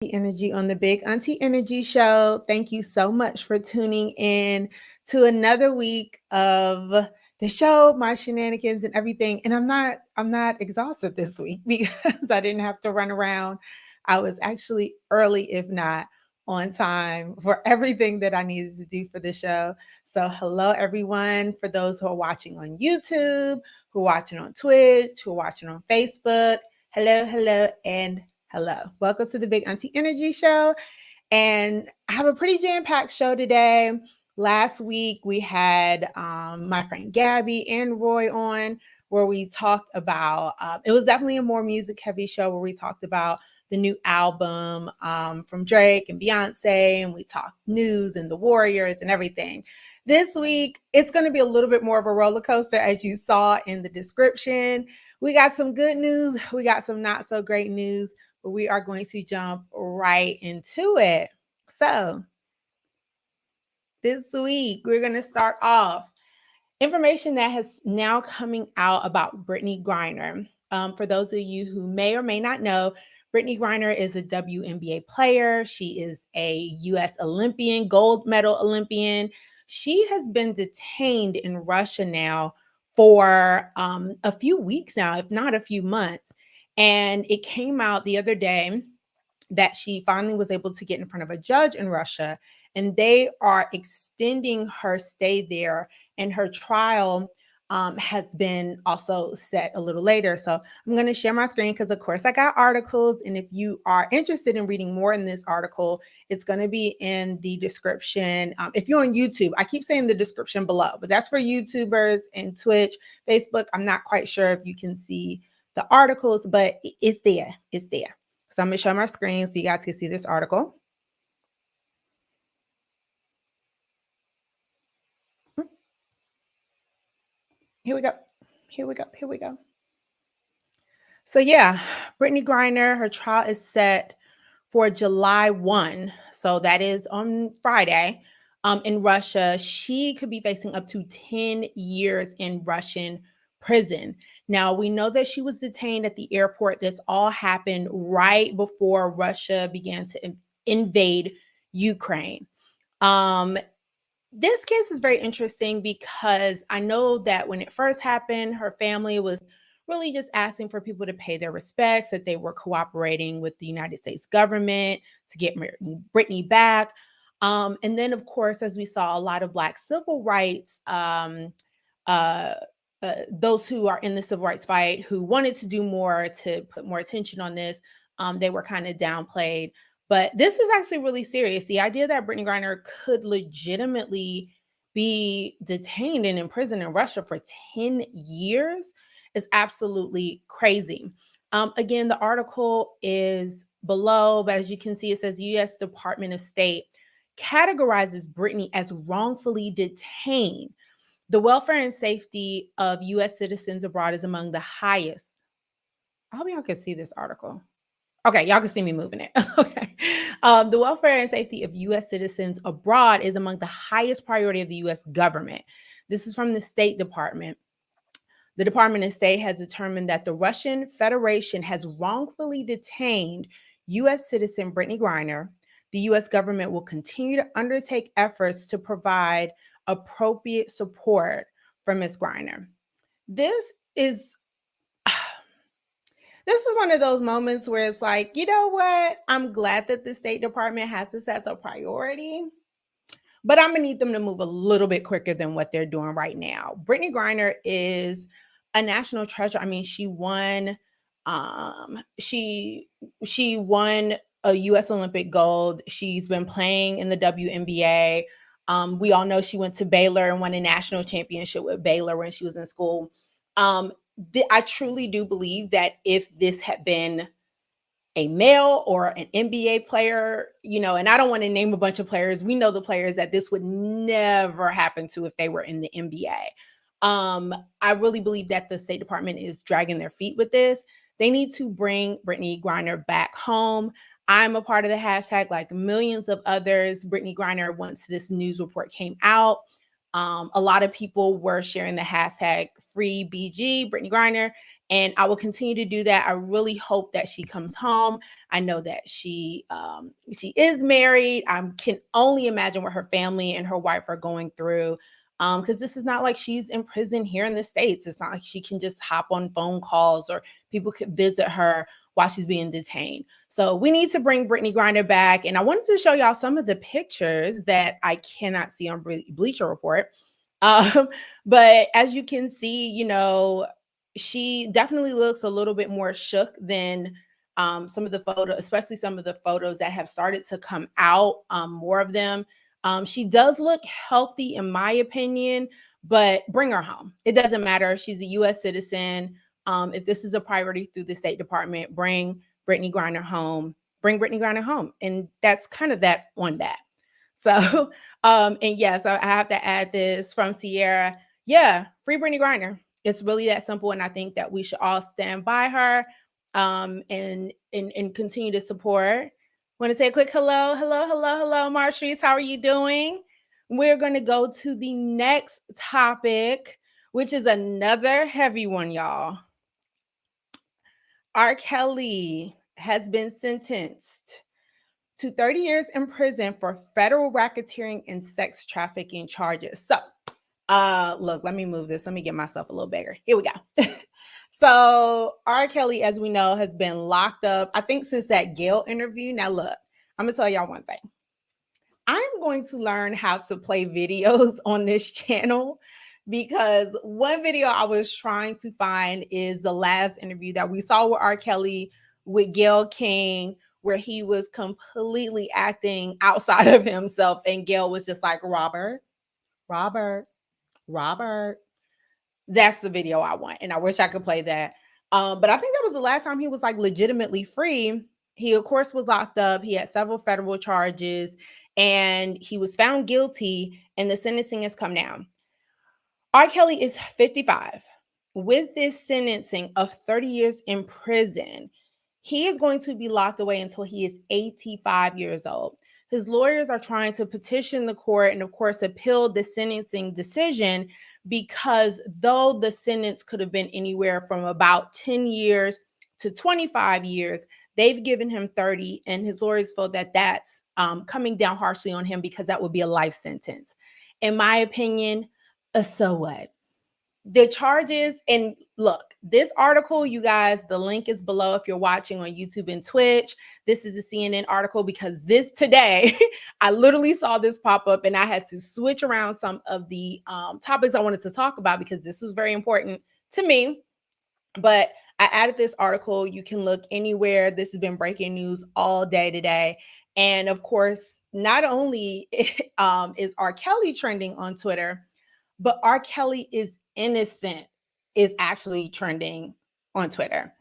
Energy on the Big Auntie Energy Show. Thank you so much for tuning in to another week of the show, my shenanigans and everything. And I'm not exhausted this week because I didn't have to run around. I was actually early, if not on time, for everything that I needed to do for the show. So hello everyone, for those who are watching on YouTube, who are watching on Twitch, who are watching on Facebook. Hello, and hello. Welcome to the Big Auntie Energy Show. And I have a pretty jam-packed show today. Last week, we had my friend Gabby and Roy on, where we talked about, it was definitely a more music-heavy show where we talked about the new album from Drake and Beyonce, and we talked news and the Warriors and everything. This week, it's going to be a little bit more of a roller coaster, as you saw in the description. We got some good news. We got some not so great news, but we are going to jump right into it. So this week, we're going to start off information that has now coming out about Brittney Griner. For those of you who may or may not know, Brittney Griner is a WNBA player. She is a U.S. Olympian, gold medal Olympian. She has been detained in Russia now for a few weeks now, if not a few months. And it came out the other day that she finally was able to get in front of a judge in Russia, and they are extending her stay there, and her trial has been also set a little later. So I'm going to share my screen because, of course, I got articles, and if you are interested in reading more in this article, it's going to be in the description. If you're on YouTube, I keep saying the description below, but that's for YouTubers and Twitch, Facebook. I'm not quite sure if you can see the articles, but it's there. It's there. So I'm going to show my screen so you guys can see this article. Here we go. So yeah, Brittney Griner, her trial is set for July 1. So that is on Friday. In Russia, she could be facing up to 10 years in Russian prison. Now, we know that she was detained at the airport. This all happened right before Russia began to invade Ukraine. This case is very interesting because I know that when it first happened, her family was really just asking for people to pay their respects, that they were cooperating with the United States government to get Brittney back. And then, of course, as we saw, a lot of Black civil rights, those who are in the civil rights fight who wanted to do more to put more attention on this, they were kind of downplayed. But this is actually really serious. The idea that Brittney Griner could legitimately be detained and imprisoned in Russia for 10 years is absolutely crazy. Again, the article is below, but as you can see, it says U.S. Department of State categorizes Brittney as wrongfully detained. The welfare and safety of U.S. citizens abroad is among the highest. I hope y'all can see this article. Okay, y'all can see me moving it. Okay. The welfare and safety of U.S. citizens abroad is among the highest priority of the U.S. government. This is from the State Department. The Department of State has determined that the Russian Federation has wrongfully detained U.S. citizen Brittney Griner. The U.S. government will continue to undertake efforts to provide appropriate support for Ms. Griner. This is one of those moments where it's like, you know what? I'm glad that the State Department has this as a priority, but I'm going to need them to move a little bit quicker than what they're doing right now. Brittney Griner is a national treasure. I mean, she won a U.S. Olympic gold. She's been playing in the WNBA. We all know she went to Baylor and won a national championship with Baylor when she was in school. I truly do believe that if this had been a male or an NBA player, and I don't want to name a bunch of players. We know the players that this would never happen to if they were in the NBA. I really believe that the State Department is dragging their feet with this. They need to bring Brittney Griner back home. I'm a part of the hashtag like millions of others. Brittney Griner, once this news report came out, a lot of people were sharing the hashtag free BG, Brittney Griner. And I will continue to do that. I really hope that she comes home. I know that she is married. I can only imagine what her family and her wife are going through. Because this is not like she's in prison here in the States. It's not like she can just hop on phone calls or people could visit her while she's being detained. So we need to bring Brittney Griner back. And I wanted to show y'all some of the pictures that I cannot see on Bleacher Report. But as you can see, she definitely looks a little bit more shook than some of the photos, especially some of the photos that have started to come out, more of them. She does look healthy, in my opinion, but bring her home. It doesn't matter. She's a U.S. citizen. If this is a priority through the State Department, bring Brittney Griner home. Bring Brittney Griner home. And that's kind of that on that. So, and yes, I have to add this from Sierra. Yeah, free Brittney Griner. It's really that simple. And I think that we should all stand by her and continue to support. Want to say a quick hello, Marshreese. How are you doing? We're going to go to the next topic, which is another heavy one, y'all. R. Kelly has been sentenced to 30 years in prison for federal racketeering and sex trafficking charges. So, look, let me move this. Let me get myself a little bigger. Here we go. So, R. Kelly, as we know, has been locked up, I think, since that Gayle interview. Now, look, I'm going to tell y'all one thing. I'm going to learn how to play videos on this channel because one video I was trying to find is the last interview that we saw with R. Kelly with Gayle King, where he was completely acting outside of himself. And Gayle was just like, Robert. That's the video I want. And I wish I could play that. But I think that was the last time he was like legitimately free. He, of course, was locked up. He had several federal charges and he was found guilty and the sentencing has come down. R. Kelly is 55. With this sentencing of 30 years in prison, he is going to be locked away until he is 85 years old. His lawyers are trying to petition the court and, of course, appeal the sentencing decision because though the sentence could have been anywhere from about 10 years to 25 years, they've given him 30, and his lawyers feel that that's coming down harshly on him because that would be a life sentence. In my opinion, so what? The charges, and look, this article, you guys, the link is below if you're watching on YouTube and Twitch. This is a CNN article because this today, I literally saw this pop up and I had to switch around some of the topics I wanted to talk about because this was very important to me. But I added this article. You can look anywhere. This has been breaking news all day today. And of course, not only is R. Kelly trending on Twitter, but R. Kelly is innocent is actually trending on Twitter.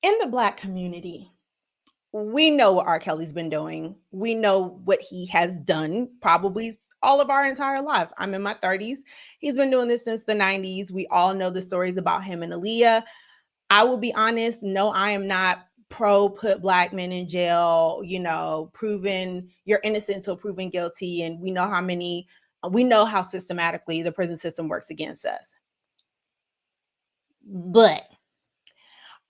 In the Black community, we know what R. Kelly's been doing. We know what he has done probably all of our entire lives. I'm in my 30s. He's been doing this since the 90s. We all know the stories about him and Aaliyah. I will be honest, no, I am not pro put Black men in jail, proven you're innocent until proven guilty. And we know how systematically the prison system works against us. But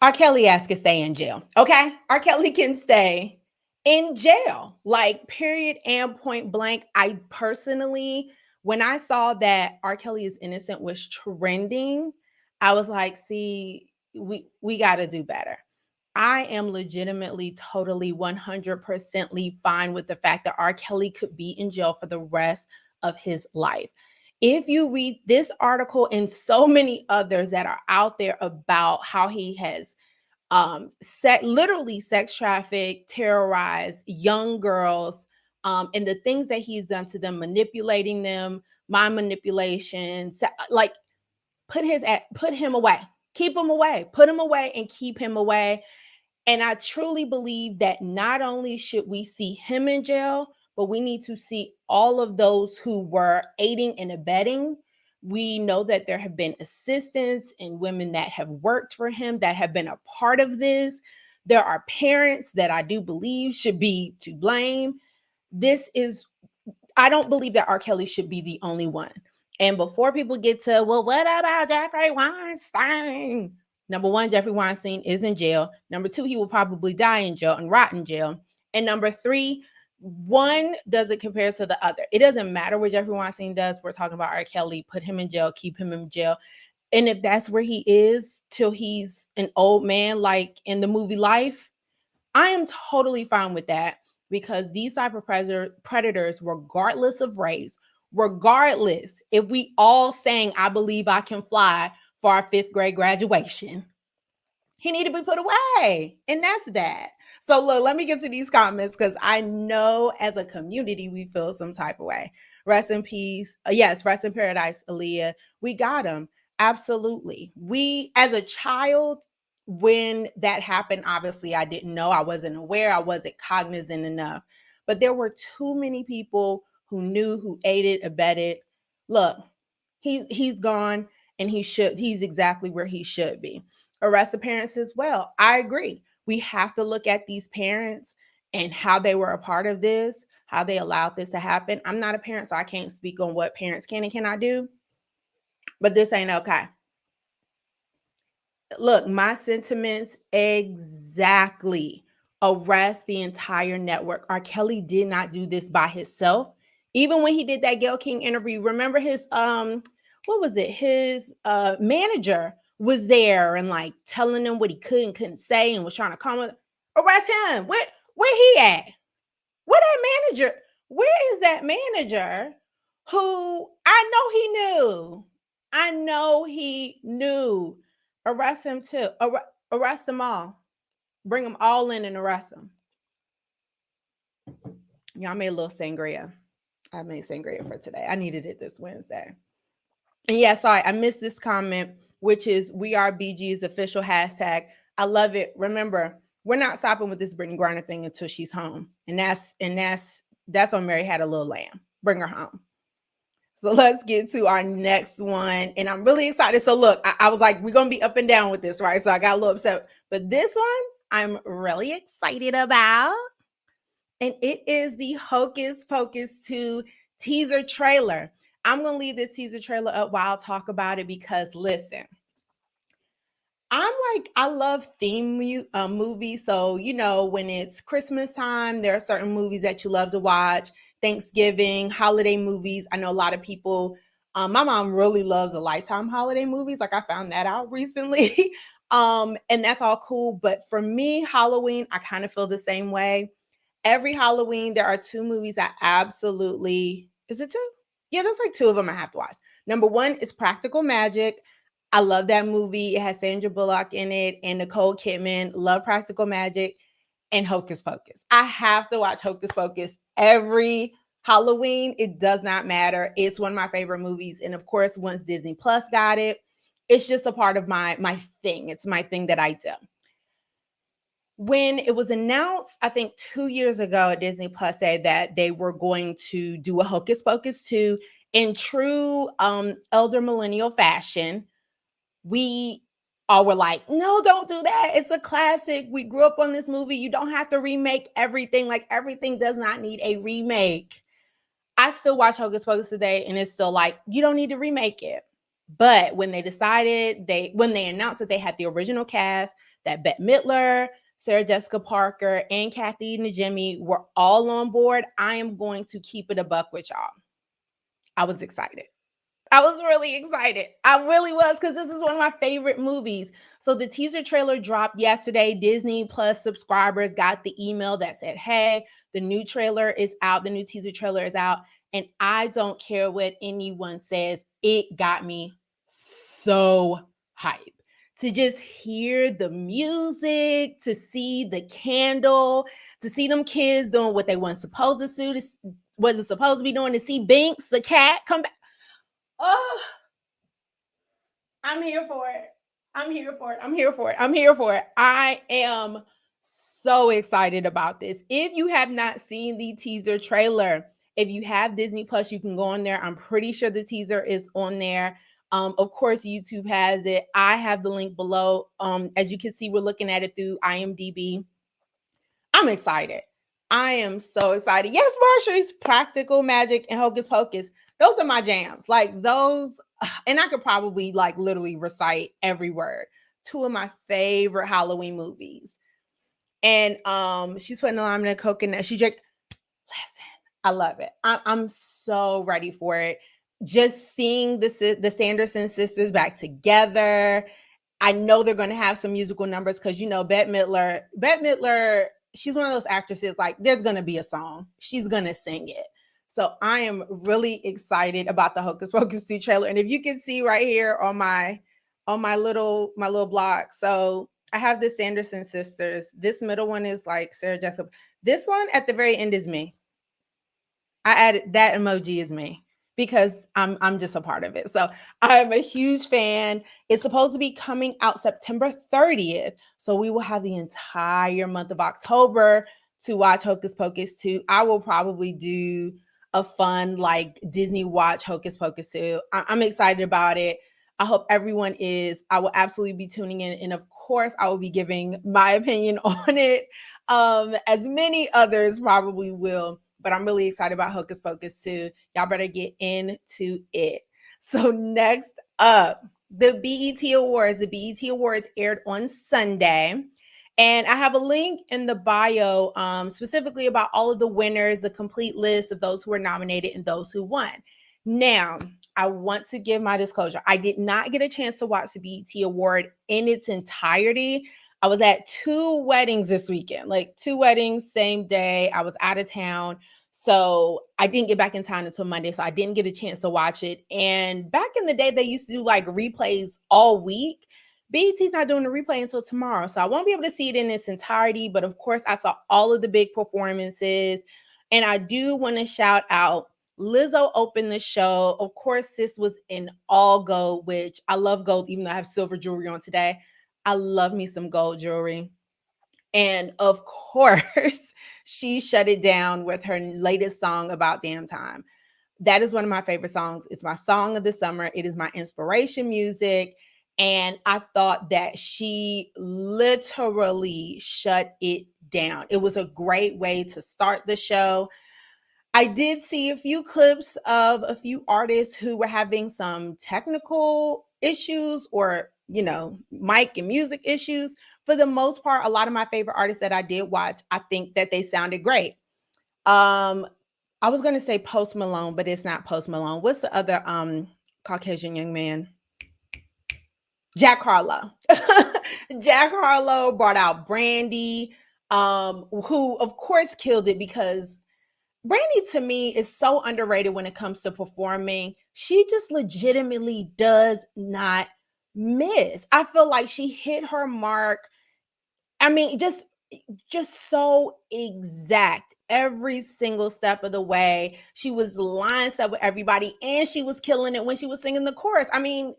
R. Kelly has to stay in jail, okay? R. Kelly can stay in jail, like period and point blank. I personally, when I saw that R. Kelly is innocent was trending, I was like, see, we got to do better. I am legitimately, totally, 100% fine with the fact that R. Kelly could be in jail for the rest of his life. If you read this article and so many others that are out there about how he has literally sex trafficked, terrorized young girls, and the things that he's done to them, manipulating them, mind manipulation, like put him away, keep him away, put him away and keep him away. And I truly believe that not only should we see him in jail, but we need to see all of those who were aiding and abetting. We know that there have been assistants and women that have worked for him that have been a part of this. There are parents that I do believe should be to blame. I don't believe that R. Kelly should be the only one. And before people get to, well, what about Jeffrey Weinstein? Number one, Jeffrey Weinstein is in jail. Number two, he will probably die in jail and rot in jail. And number three, one doesn't compare to the other. It doesn't matter what Jeffrey Weinstein does. We're talking about R. Kelly. Put him in jail, keep him in jail. And if that's where he is till he's an old man, like in the movie Life, I am totally fine with that, because these type of predators, regardless of race, regardless if we all sang I Believe I Can Fly for our 5th grade graduation, he need to be put away. And that's that. So look, let me get to these comments, because I know as a community we feel some type of way. Rest in peace. Yes, rest in paradise, Aaliyah. We got him. Absolutely. We, as a child, when that happened, obviously I didn't know. I wasn't aware. I wasn't cognizant enough. But there were too many people who knew, who aided, abetted. Look, he's gone, and he's exactly where he should be. Arrest the parents as well. I agree. We have to look at these parents and how they were a part of this, how they allowed this to happen. I'm not a parent, so I can't speak on what parents can and cannot do, but this ain't okay. Look, my sentiments exactly. Arrest the entire network. R. Kelly did not do this by himself. Even when he did that Gayle King interview, remember his what was it? His manager was there and like telling him what he could and couldn't say, and was trying to comment. Arrest him. Where he at? Where that manager? Where is that manager who I know he knew? I know he knew. Arrest him too. Arrest them all. Bring them all in and arrest them. Y'all made a little sangria. I made sangria for today. I needed it this Wednesday. And yeah, sorry, I missed this comment, which is We Are BG's official hashtag. I love it. Remember, we're not stopping with this Brittney Griner thing until she's home. And that's on Mary Had a Little Lamb. Bring her home. So let's get to our next one. And I'm really excited. So look, I was like, we're going to be up and down with this, right? So I got a little upset. But this one, I'm really excited about. And it is the Hocus Pocus 2 teaser trailer. I'm going to leave this teaser trailer up while I'll talk about it, because listen, I love theme movies. So, when it's Christmas time, there are certain movies that you love to watch. Thanksgiving, holiday movies. I know a lot of people, my mom really loves the Lifetime holiday movies. Like I found that out recently. And that's all cool. But for me, Halloween, I kind of feel the same way. Every Halloween, there are 2 movies I absolutely, is it 2? Yeah, there's like 2 of them I have to watch. Number 1 is Practical Magic. I love that movie. It has Sandra Bullock in it and Nicole Kidman. Love Practical Magic. And Hocus Pocus. I have to watch Hocus Pocus every Halloween. It does not matter. It's one of my favorite movies. And of course, once Disney Plus got it, it's just a part of my thing. It's my thing that I do. When it was announced, I think 2 years ago at Disney Plus Day, that they were going to do a Hocus Pocus 2 in true elder millennial fashion, we all were like, no, don't do that. It's a classic. We grew up on this movie. You don't have to remake everything. Like, everything does not need a remake. I still watch Hocus Pocus today, and it's still like, you don't need to remake it. But when they announced that they had the original cast, that Bette Midler, Sarah Jessica Parker, and Kathy Najimy were all on board, I am going to keep it a buck with y'all. I was excited. I was really excited. I really was, because this is one of my favorite movies. So the teaser trailer dropped yesterday. Disney Plus subscribers got the email that said, hey, the new trailer is out. The new teaser trailer is out. And I don't care what anyone says. It got me so hyped. To just hear the music, to see the candle, to see them kids doing what they wasn't supposed to be doing, to see Binks, the cat, come back. Oh, I'm here for it. I'm here for it. I'm here for it. I'm here for it. I am so excited about this. If you have not seen the teaser trailer, if you have Disney Plus, you can go on there. I'm pretty sure the teaser is on there. Of course, YouTube has it. I have the link below. As you can see, we're looking at it through IMDb. I'm excited. I am so excited. Yes, Marshall's Practical Magic and Hocus Pocus. Those are my jams. Like those, and I could probably like literally recite every word two of my favorite Halloween movies. And she's putting a lime in a coconut. She drank. Listen, I love it. I'm so ready for it. Just seeing the Sanderson sisters back together. I know they're going to have some musical numbers because, you know, Bette Midler, she's one of those actresses, like, there's going to be a song. She's going to sing it. So I am really excited about the Hocus Pocus 2 trailer. And if you can see right here on my little blog. So I have the Sanderson sisters. This middle one is like Sarah Jessica. This one at the very end is me. I added that emoji is me because I'm just a part of it. So I'm a huge fan. It's supposed to be coming out September 30th. So we will have the entire month of October to watch Hocus Pocus 2. I will probably do a fun like Disney watch Hocus Pocus 2. I'm excited about it. I hope everyone is. I will absolutely be tuning in. And of course, I will be giving my opinion on it, as many others probably will. But I'm really excited about Hocus Pocus 2. Y'all better get into it. So next up, the BET Awards. The BET Awards aired on Sunday. And I have a link in the bio specifically about all of the winners, the complete list of those who were nominated and those who won. Now, I want to give my disclosure. I did not get a chance to watch the BET Award in its entirety. I was at 2 weddings this weekend, like 2 weddings, same day. I was out of town. So I didn't get back in time until Monday. So I didn't get a chance to watch it. And back in the day, they used to do like replays all week. BET's not doing the replay until tomorrow. So I won't be able to see it in its entirety. But of course, I saw all of the big performances. And I do want to shout out Lizzo opened the show. Of course, this was in all gold, which I love gold, even though I have silver jewelry on today. I love me some gold jewelry. And of course, she shut it down with her latest song, About Damn Time. That is one of my favorite songs. It's my song of the summer. It is my inspiration music. And I thought that she literally shut it down. It was a great way to start the show. I did see a few clips of a few artists who were having some technical issues or, you know, mic and music issues. For the most part, a lot of my favorite artists that I did watch, I think that they sounded great. I was going to say Post Malone, but it's not Post Malone. What's the other Caucasian young man? Jack Harlow. Jack Harlow brought out Brandy, who of course killed it because Brandy to me is so underrated when it comes to performing. She just legitimately does not miss. I feel like she hit her mark. I mean, just so exact every single step of the way. She was line set with everybody and she was killing it when she was singing the chorus. I mean,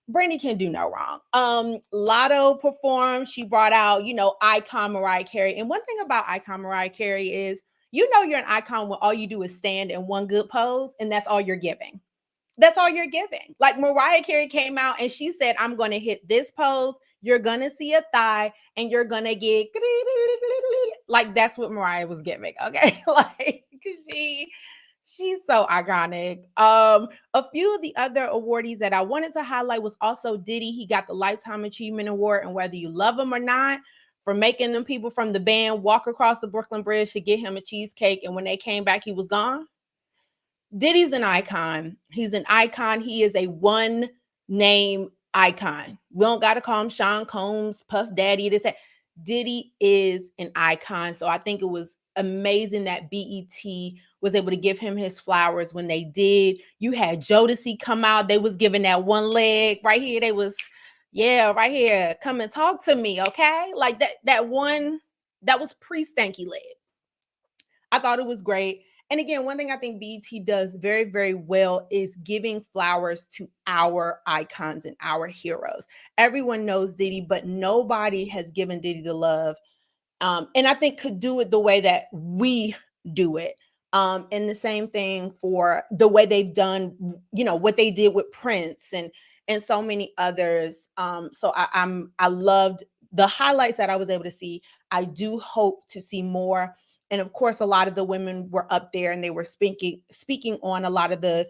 Brandy can do no wrong. Lotto performed. She brought out, you know, icon Mariah Carey. And one thing about icon Mariah Carey is, you know, you're an icon when all you do is stand in one good pose and that's all you're giving. That's all you're giving. Like Mariah Carey came out and she said, I'm going to hit this pose. You're going to see a thigh and you're going to get like, that's what Mariah was giving. Okay. Like she's so iconic. A few of the other awardees that I wanted to highlight was also Diddy. He got the Lifetime Achievement Award, and whether you love him or not, for making them people from the band walk across the Brooklyn Bridge to get him a cheesecake, and when they came back, he was gone. Diddy's an icon. He's an icon. He is a one name icon. We don't got to call him Sean Combs, Puff Daddy, this, that. Diddy is an icon. So I think it was amazing that BET was able to give him his flowers when they did. You had Jodeci come out. They was giving that one leg right here. They was, yeah, right here. Come and talk to me, okay? Like that one, that was pre-stanky leg. I thought it was great. And again, one thing I think BET does very, very well is giving flowers to our icons and our heroes. Everyone knows Diddy, but nobody has given Diddy the love. And I think could do it the way that we do it. And the same thing for the way they've done, you know, what they did with Prince and so many others. So I loved the highlights that I was able to see. I do hope to see more. And of course, a lot of the women were up there and they were speaking on a lot of the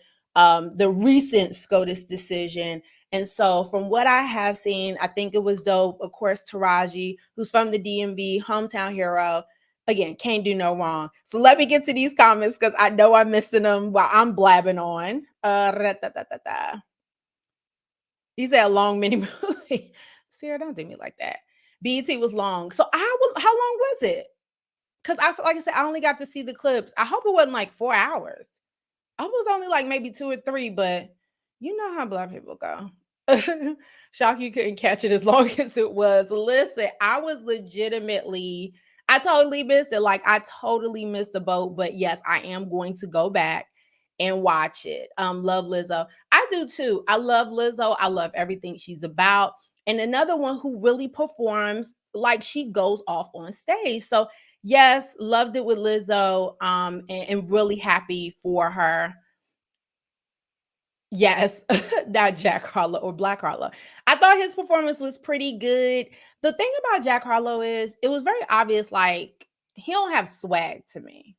recent SCOTUS decision. And so from what I have seen, I think it was dope. Of course, Taraji, who's from the DMV, hometown hero. Again, can't do no wrong. So let me get to these comments because I know I'm missing them while I'm blabbing on. You said a long mini movie. Sarah, don't do me like that. BET was long. So how long was it? Because like I said, I only got to see the clips. I hope it wasn't like 4 hours. I was only like maybe 2 or 3, but you know how Black people go. Shock you couldn't catch it as long as it was. Listen, I totally missed it. Like I totally missed the boat. But yes, I am going to go back and watch it. Love Lizzo. I do too. I love Lizzo. I love everything she's about. And another one who really performs like she goes off on stage. So yes, loved it with Lizzo. And really happy for her. Yes, not Jack Harlow or Black Harlow. I thought his performance was pretty good. The thing about Jack Harlow is it was very obvious, like, he don't have swag to me.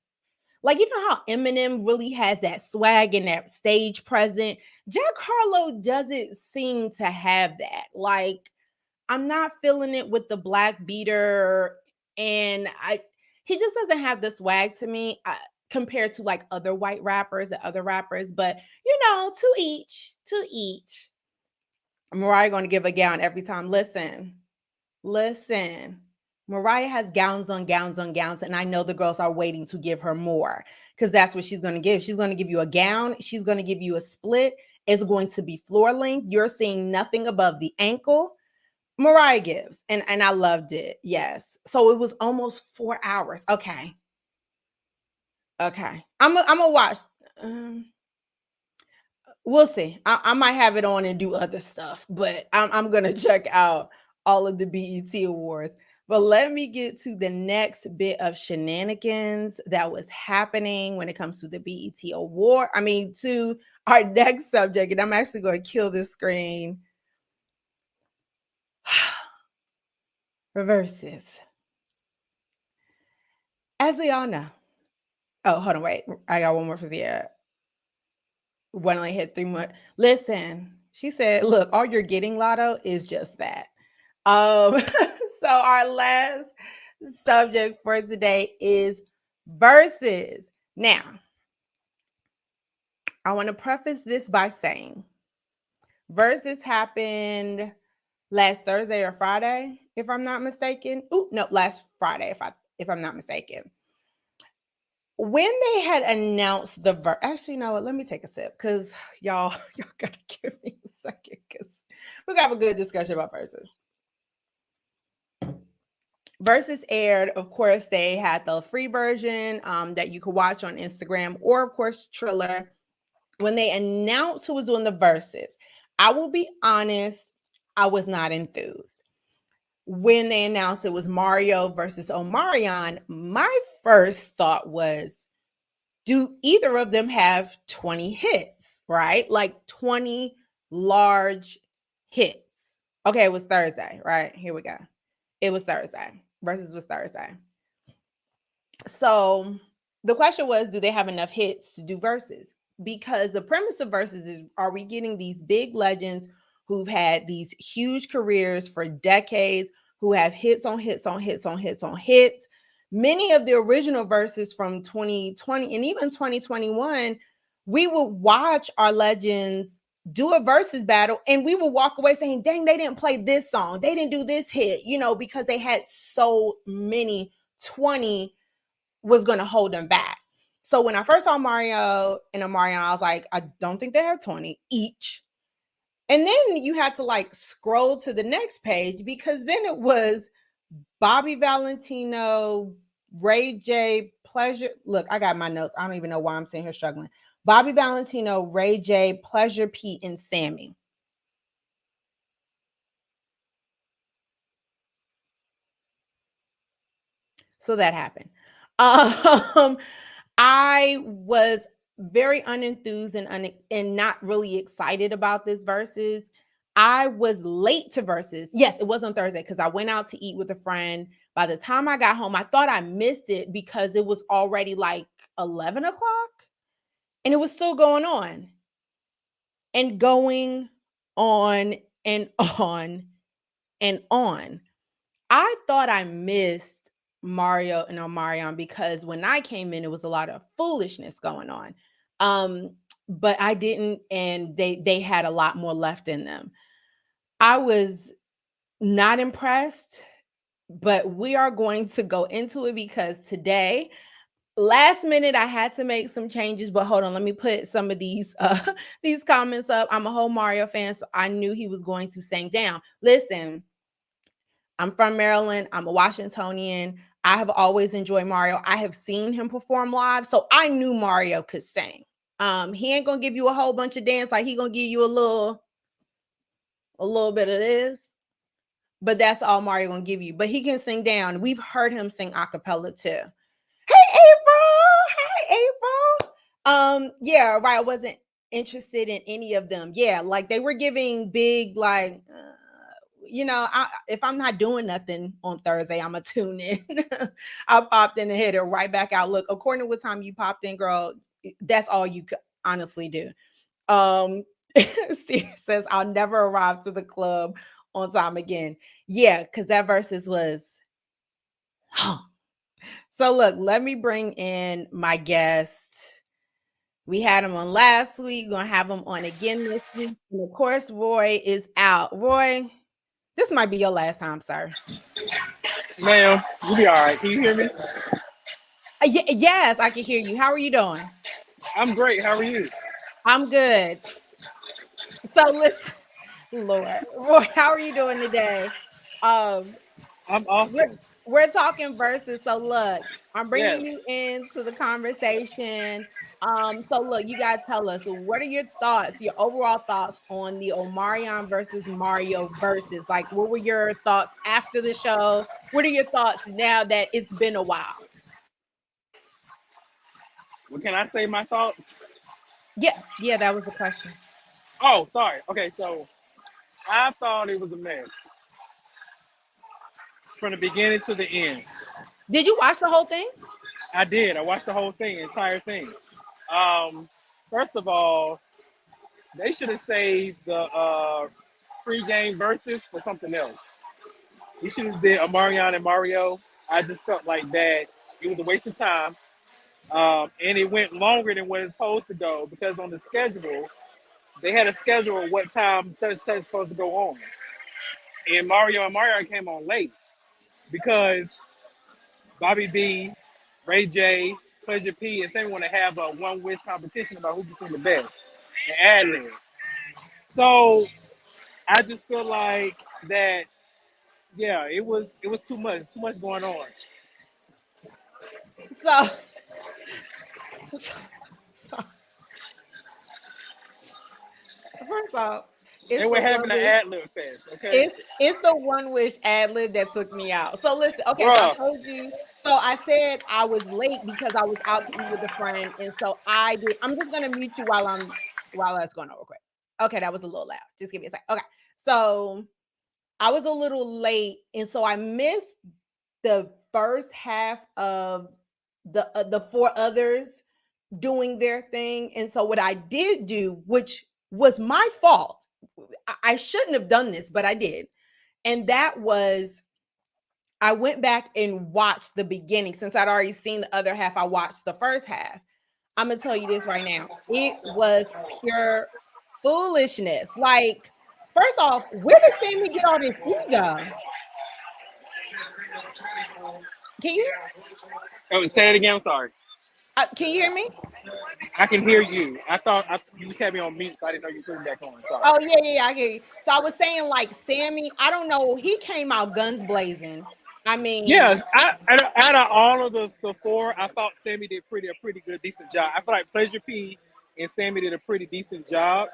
Like, you know how Eminem really has that swag and that stage presence? Jack Harlow doesn't seem to have that. Like, I'm not feeling it with the black beater, and he just doesn't have the swag to me. Compared to like other white rappers and other rappers, but you know, to each. Mariah going to give a gown every time. Listen. Mariah has gowns on gowns on gowns, and I know the girls are waiting to give her more because that's what she's going to give. She's going to give you a gown. She's going to give you a split. It's going to be floor length. You're seeing nothing above the ankle. Mariah gives, and I loved it. Yes. So it was almost 4 hours. Okay. I'm gonna watch. We'll see. I might have it on and do other stuff, but I'm gonna check out all of the BET awards. But let me get to the next bit of shenanigans that was happening when it comes to the BET award. I mean, to our next subject, and I'm actually going to kill this screen. Reverses. As we all know. Oh, hold on, wait. I got one more for Zia. One only hit 3 more. Listen, she said, look, all you're getting, Lotto, is just that. So our last subject for today is Verzuz. Now, I want to preface this by saying Verzuz happened last Thursday or Friday, if I'm not mistaken. No, last Friday, if I'm not mistaken. When they had announced the actually, you know what? Let me take a sip because y'all gotta give me a second because we're gonna have a good discussion about Verzuz. Verzuz aired, of course, they had the free version that you could watch on Instagram or, of course, Triller. When they announced who was doing the Verzuz, I will be honest, I was not enthused. When they announced it was Mario versus Omarion, my first thought was, do either of them have 20 hits, right? Like 20 large hits. Okay, it was Thursday, right? Here we go. It was Thursday. Verzuz was Thursday. So the question was, do they have enough hits to do Verzuz? Because the premise of Verzuz is, are we getting these big legends who've had these huge careers for decades, who have hits on hits on hits on hits on hits? Many of the original Verzuz from 2020 and even 2021, we would watch our legends do a Verzuz battle and we would walk away saying, dang, they didn't play this song. They didn't do this hit, you know, because they had so many. 20 was going to hold them back. So when I first saw Mario and Omarion, I was like, I don't think they have 20 each. And then you had to like scroll to the next page because then it was Bobby Valentino, Ray J, Pleasure. Look, I got my notes. I don't even know why I'm sitting here struggling. Bobby Valentino, Ray J, Pleasure Pete, and Sammy. So that happened. I was very unenthused and not really excited about this Verzuz. I was late to Verzuz. Yes, it was on Thursday because I went out to eat with a friend. By the time I got home, I thought I missed it because it was already like 11 o'clock and it was still going on and going on and on and on. I thought I missed Mario and Omarion because when I came in, it was a lot of foolishness going on. But I didn't, and they had a lot more left in them. I was not impressed, but we are going to go into it because today, last minute, I had to make some changes. But hold on, let me put some of these these comments up. I'm a whole Mario fan, so I knew he was going to sing down. Listen, I'm from Maryland. I'm a Washingtonian. I have always enjoyed Mario. I have seen him perform live, so I knew Mario could sing. He ain't gonna give you a whole bunch of dance, like he gonna give you a little bit of this, but that's all Mario gonna give you. But he can sing down. We've heard him sing a cappella too. Hey April, hi April. Yeah, right. I wasn't interested in any of them. Yeah, like they were giving big like. If I'm not doing nothing on Thursday, I'm going to tune in. I popped in and hit it right back out. Look, according to what time you popped in, girl, that's all you could honestly do. Says, I'll never arrive to the club on time again. Yeah, because that Verzuz was. So look, let me bring in my guest. We had him on last week. We're going to have him on again this week. And of course, Roy is out. Roy, this might be your last time, sir. Ma'am, you'll be all right. Can you hear me? Yes, I can hear you. How are you doing? I'm great. How are you? I'm good. So listen, Lord, Roy, how are you doing today? Um, I'm we're awesome. we're talking Verzuz. So look, I'm bringing Yes. you into the conversation. So look, you gotta tell us what are your thoughts, your overall thoughts on the Omarion versus Mario Verzuz. Like, what were your thoughts after the show? What are your thoughts now that it's been a while? Well, can I say my thoughts? Yeah, that was the question. Oh, sorry. Okay, so I thought it was a mess from the beginning to the end. Did you watch the whole thing? I did. I watched the whole thing, entire thing. Um, First of all, they should have saved the pre-game verses for something else. He should have did Amarion and Mario. I just felt like that it was a waste of time. And it went longer than what it's supposed to go because on the schedule, they had a schedule of what time such is supposed to go on. And Mario came on late because Bobby B, Ray J, Pleasure P, and Sammy want to have a one wish competition about who can sing the best and ad lib. So I just feel like that. Yeah, it was too much going on. So, so, so first off, They it's were the one having an wish. ad lib fest, okay, It's the one wish ad lib that took me out. So listen, okay, so I bruh. told you. So I said I was late because I was out to eat with a friend, and so I did. I'm just gonna mute you while that's going on real quick. Okay, that was a little loud. Just give me a sec. Okay, so I was a little late, and so I missed the first half of the four others doing their thing. And so what I did do, which was my fault, I shouldn't have done this, but I did. And that was I went back and watched the beginning. Since I'd already seen the other half, I watched the first half. I'm gonna tell you this right now. It was pure foolishness. Like, first off, where does Sammy get all this ego? Can you Oh, say it again. I'm sorry. can you hear me? I can hear you. You just had me on mute, so I didn't know you put me back on. Sorry. Oh yeah, I hear you. So I was saying, like, Sammy, I don't know, he came out guns blazing. I Yeah, mean, out of all of the four, I thought Sammy did a pretty good, decent job. I feel like Pleasure P and Sammy did a pretty decent job,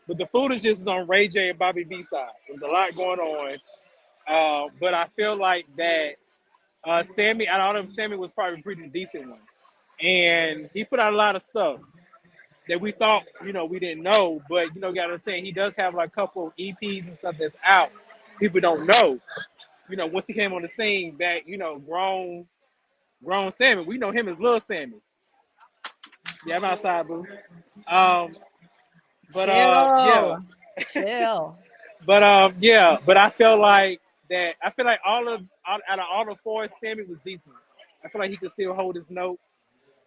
but the foolishness was on Ray J and Bobby B side. There was a lot going on, but I feel like that Sammy, out of all of them, Sammy was probably a pretty decent one, and he put out a lot of stuff that we thought, we didn't know, but got to understand he does have like a couple of EPs and stuff that's out. People don't know. Once he came on the scene, that grown Sammy. We know him as Little Sammy. Yeah, I'm outside, boo. Um, but yeah, chill. Chill. But yeah, but I felt like that. I feel like out of all the four, Sammy was decent. I feel like he could still hold his note,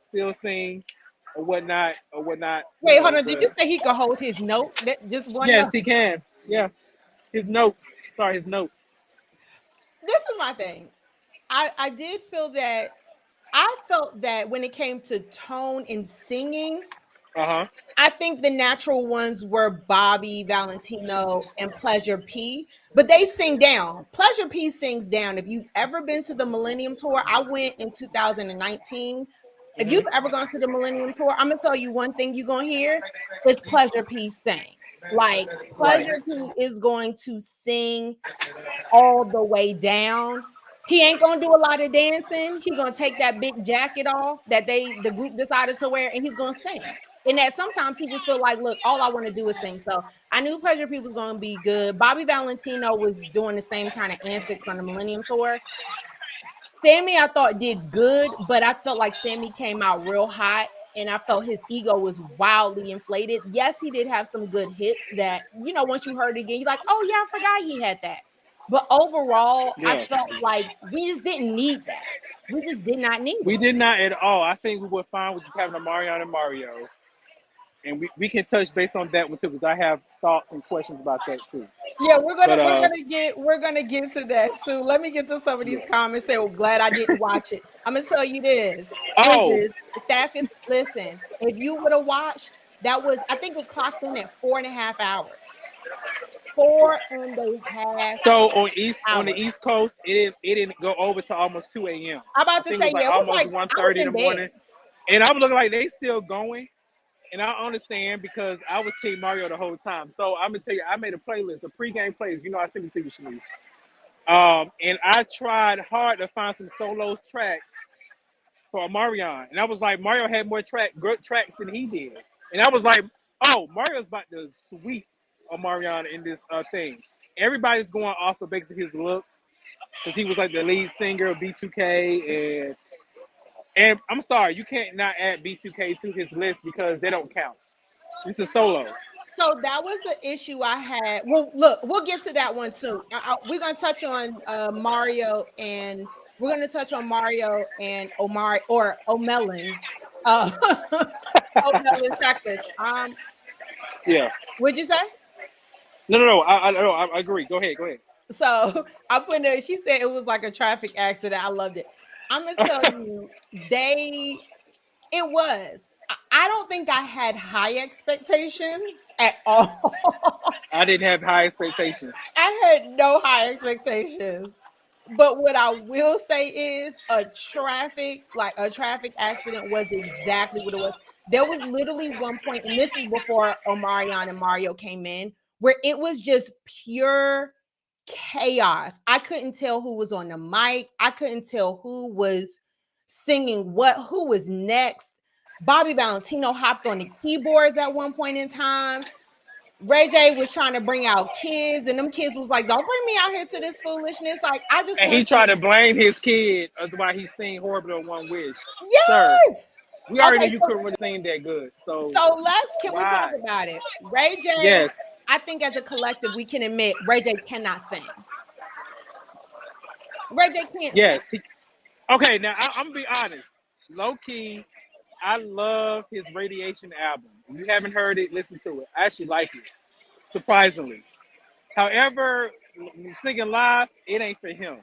still sing, or whatnot. Wait, hold on. Did But you say he could hold his note? Just one yes, note? he can. Yeah, his notes. Sorry, his notes. This is my thing. I did feel that I felt that when it came to tone and singing, Uh huh. I think the natural ones were Bobby, Valentino, and Pleasure P, but they sing down. Pleasure P sings down. If you've ever been to the Millennium Tour, I went in 2019. If you've Hmm. ever gone to the Millennium Tour, I'm gonna tell you one thing you're gonna hear is Pleasure P sing. Like Right. Pleasure P is going to sing all the way down. He ain't gonna do a lot of dancing. He's gonna take that big jacket off that the group decided to wear, and he's gonna sing. And that sometimes he just feel like, look, all I want to do is sing. So I knew Pleasure P was gonna be good. Bobby Valentino was doing the same kind of antics on the Millennium Tour. Sammy, I thought did good, but I felt like Sammy came out real hot, and I felt his ego was wildly inflated. Yes, he did have some good hits that once you heard it again, you're like, oh yeah, I forgot he had that. But overall, I Yeah. felt like we just didn't need that. We just did not need We it. did not at all. I think we were fine with just having a Marion and Mario, and we can touch based on that one too, because I have thoughts and questions about that too. Yeah, But we're gonna get to that soon. Let me get to some of these yeah. comments. Say, well, glad I didn't watch it. I'm gonna tell you this, Oh, Bridges, Staskis. Listen, if you would have watched, that was I think it clocked in at 4.5 hours. 4.5 so on the hours. East Coast, it didn't go over to almost 2 a.m. I'm I about to think it say, was like yeah, it was almost like one I was thirty in in the bed. morning, and I was looking like they still going. And I understand because I was Team Mario the whole time. So I'm gonna tell you, I made a playlist, a pregame playlist. You know, I send it to you, Shanice. And I tried hard to find some solo tracks for Marion, and I was like, Mario had more good tracks than he did, and I was like, oh, Mario's about to sweep Marion in this thing. Everybody's going off the basis of his looks because he was like the lead singer of B2K, and I'm sorry, you can't not add B2K to his list because they don't count. It's a solo. So that was the issue I had. Well, look, we'll get to that one soon. We're gonna touch on Mario, and we're gonna touch on Mario and Omar or O'Melon's uh O'Melon's checklist. Yeah. What'd you say? No. I agree. Go ahead. Go ahead. So I put in she said it was like a traffic accident. I loved it. I'm gonna tell you, it was. I don't think I had high expectations at all. I didn't have high expectations. I had no high expectations. But what I will say is a traffic accident was exactly what it was. There was literally one point, and this is before Omarion and Mario came in, where it was just pure chaos. I couldn't tell who was on the mic. I couldn't tell who was singing who was next. Bobby Valentino hopped on the keyboards at one point in time. Ray J was trying to bring out kids, and them kids was like, "Don't bring me out here to this foolishness." Like, I just And he want tried to blame his kid as why he sing horribly on One Wish. Sir, yes. we already Okay, knew you couldn't really sing that good. So can we talk why? about it? Ray J, Yes. I think as a collective, we can admit Ray J cannot sing. Ray J can't sing. Yes. Okay, now I'm gonna be honest. Low key, I love his Radiation album. If you haven't heard it, listen to it. I actually like it, surprisingly. However, singing live, it ain't for him.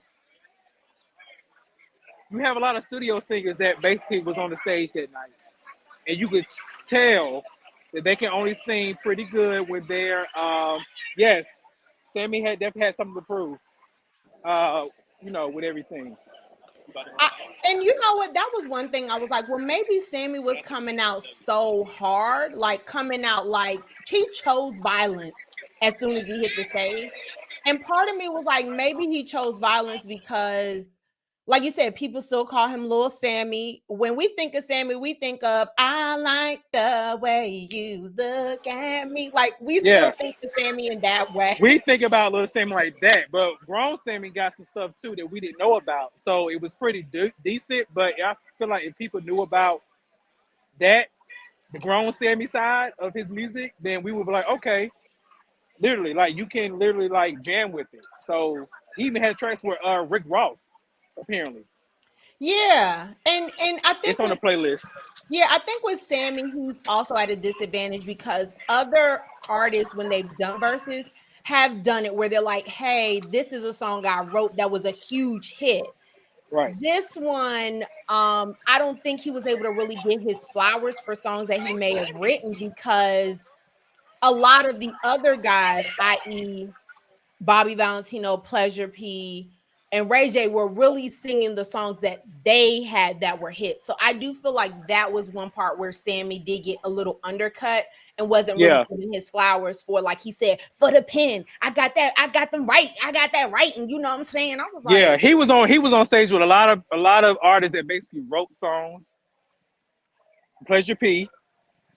You have a lot of studio singers that basically was on the stage that night, and you could tell that they can only sing pretty good when they're. Yes, Sammy had definitely had something to prove. Uh, with everything. I, and you know what? That was one thing I was like, well, maybe Sammy was coming out so hard, like coming out like he chose violence as soon as he hit the stage. And part of me was like, maybe he chose violence because, like you said, people still call him Little Sammy. When we think of Sammy, we think of I like the way you look at me. Like we still Yeah, think of Sammy in that way. we think about little Sammy like that, but grown Sammy got some stuff too that we didn't know about. So it was pretty decent. But I feel like if people knew about that, the grown Sammy side of his music, then we would be like, okay, Literally, like you can literally like jam with it. So he even had tracks with Rick Ross, apparently. Yeah, and I It's think on the with playlist. yeah, I think with Sammy, he's also at a disadvantage because other artists, when they've done verses, have done it where they're like, "Hey, this is a song I wrote that was a huge hit." Right. This one, I don't think he was able to really get his flowers for songs that he may have written because a lot of the other guys, i.e., Bobby Valentino, Pleasure P, and Ray J were really singing the songs that they had that were hits. So I do feel like that was one part where Sammy did get a little undercut and wasn't really Yeah. getting his flowers for, like he said, for the pen. I got that. I got them right. I got that right. And you know what I'm saying? I was like, Yeah. He was on stage with a lot of artists that basically wrote songs. Pleasure P.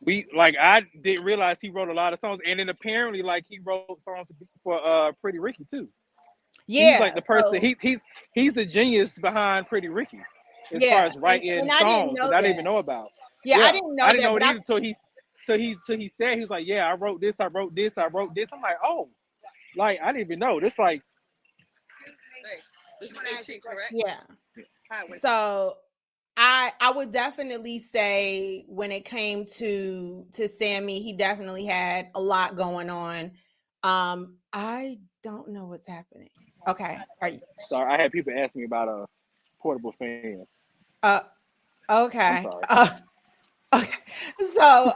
I didn't realize he wrote a lot of songs, and then apparently like he wrote songs for Pretty Ricky too. He's yeah. like the person. So He's the genius behind Pretty Ricky, as far yeah, as and writing I didn't songs that know I didn't that. even know about. Yeah, I Yeah, didn't I know didn't that, know but it I either. So he said he was like, yeah, I wrote this, I wrote this, I wrote this. I'm like, oh, like I didn't even know. This like yeah. So I would definitely say when it came to Sammy, he definitely had a lot going on. I don't know what's happening. Okay. Are you sorry. I had people asking me about a portable fan. uh I'm okay. sorry. Okay. So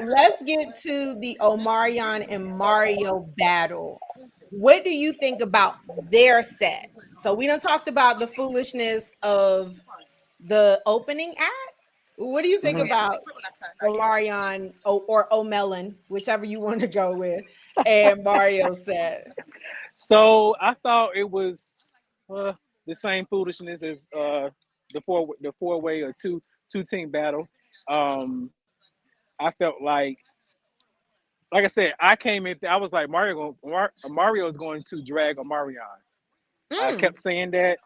let's get to the Omarion and Mario battle. What do you think about their set? So we done talked about the foolishness of the opening act. What do you think Mhm. about Omarion or O'Melon, whichever you want to go with, and Mario said? So I thought it was uh, the same foolishness as the four way or two team battle. Um, I felt like I said, I came in. I was like Mario is going to drag Omarion. I Mm. kept saying that.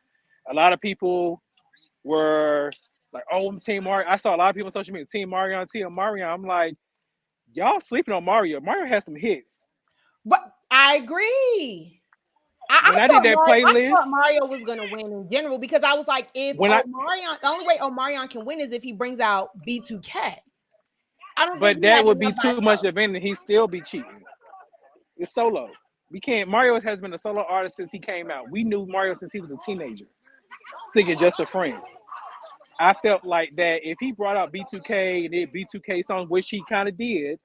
A lot of people were like, "Oh, Team Mario." I saw a lot of people on social media, Team Mario, Team Mario. I'm like, y'all sleeping on Mario. Mario has some hits. But I agree. When I did that I thought playlist, Mario was gonna win in general because I was like, if when I Omarion, the only way Omarion can win is if he brings out B2K. I don't think but he that had would be enough by too much himself. of anything. He still be cheating. It's solo. We can't. Mario has been a solo artist since he came out. We knew Mario since he was a teenager, singing "Just a Friend." I felt like that if he brought out B2K and did B2K songs, which he kind of did,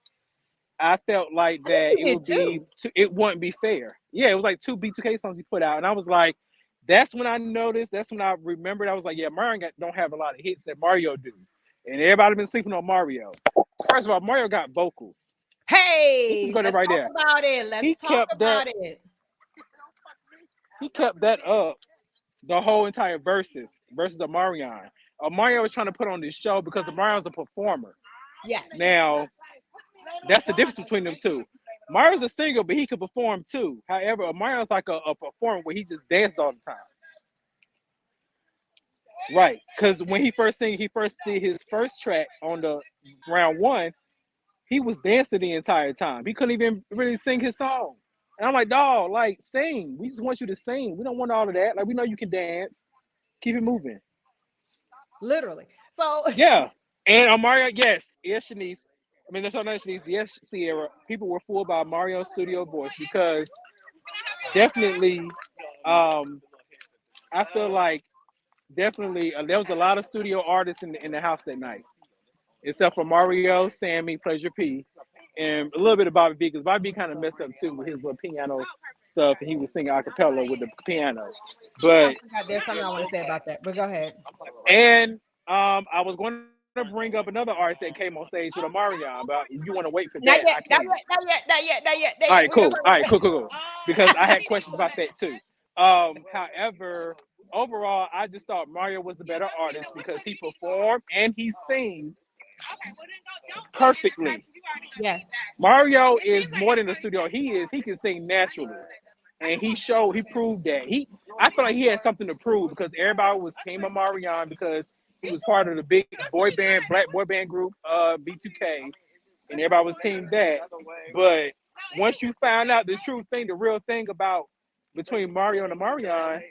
I felt like I think that he did too. it wouldn't be fair. Yeah, it was like two B2K songs he put out, and I was like, that's when I noticed. That's when I remembered. I was like, yeah, don't have a lot of hits that Mario do, and everybody been sleeping on Mario. First of all, Mario got vocals. Let's just Hey, go there let's right talk there. about it. Let's He talk kept that. about it. He kept that up the whole entire versus Omarion. Mario was trying to put on this show because Marion's a performer. Yes. Now, that's the difference between them two. Mario's a singer, but he could perform too. However, Mario's like a performer where he just danced all the time. Right. Because when he first did his first track on the round one, he was dancing the entire time. He couldn't even really sing his song. And I'm like, dog, like, sing. We just want you to sing. We don't want all of that. Like, we know you can dance. Keep it moving. Literally. So Yeah. And Mario, yes, Shanice. I mean, that's not Shanice. Yes, Sierra. People were fooled by Mario's studio voice because definitely, um, I feel like definitely there was a lot of studio artists in the house that night, except for Mario, Sammy, Pleasure P, and a little bit of Bobby B, because Bobby B kind of messed up too with his little piano stuff, and he was singing a cappella with the piano. I But forgot there's something I want to say about that, but go ahead. and I was going to bring up another artist that came on stage with a Marion, but if you want to wait for that, I Not yet, can. not yet, not yet, not yet, not yet, All not right, yet. We're cool. gonna All right, talk cool. Because I had questions about that too. However, overall, I just thought Mario was the better artist because he performed and he sang perfectly. Yes. Mario is more than a studio. He can sing naturally. And he proved that. I feel like he had something to prove because everybody was Team of Marion because he was part of the big black boy band group B2K, and everybody was team that. But once you found out the true thing, the real thing about between Mario and Omarion,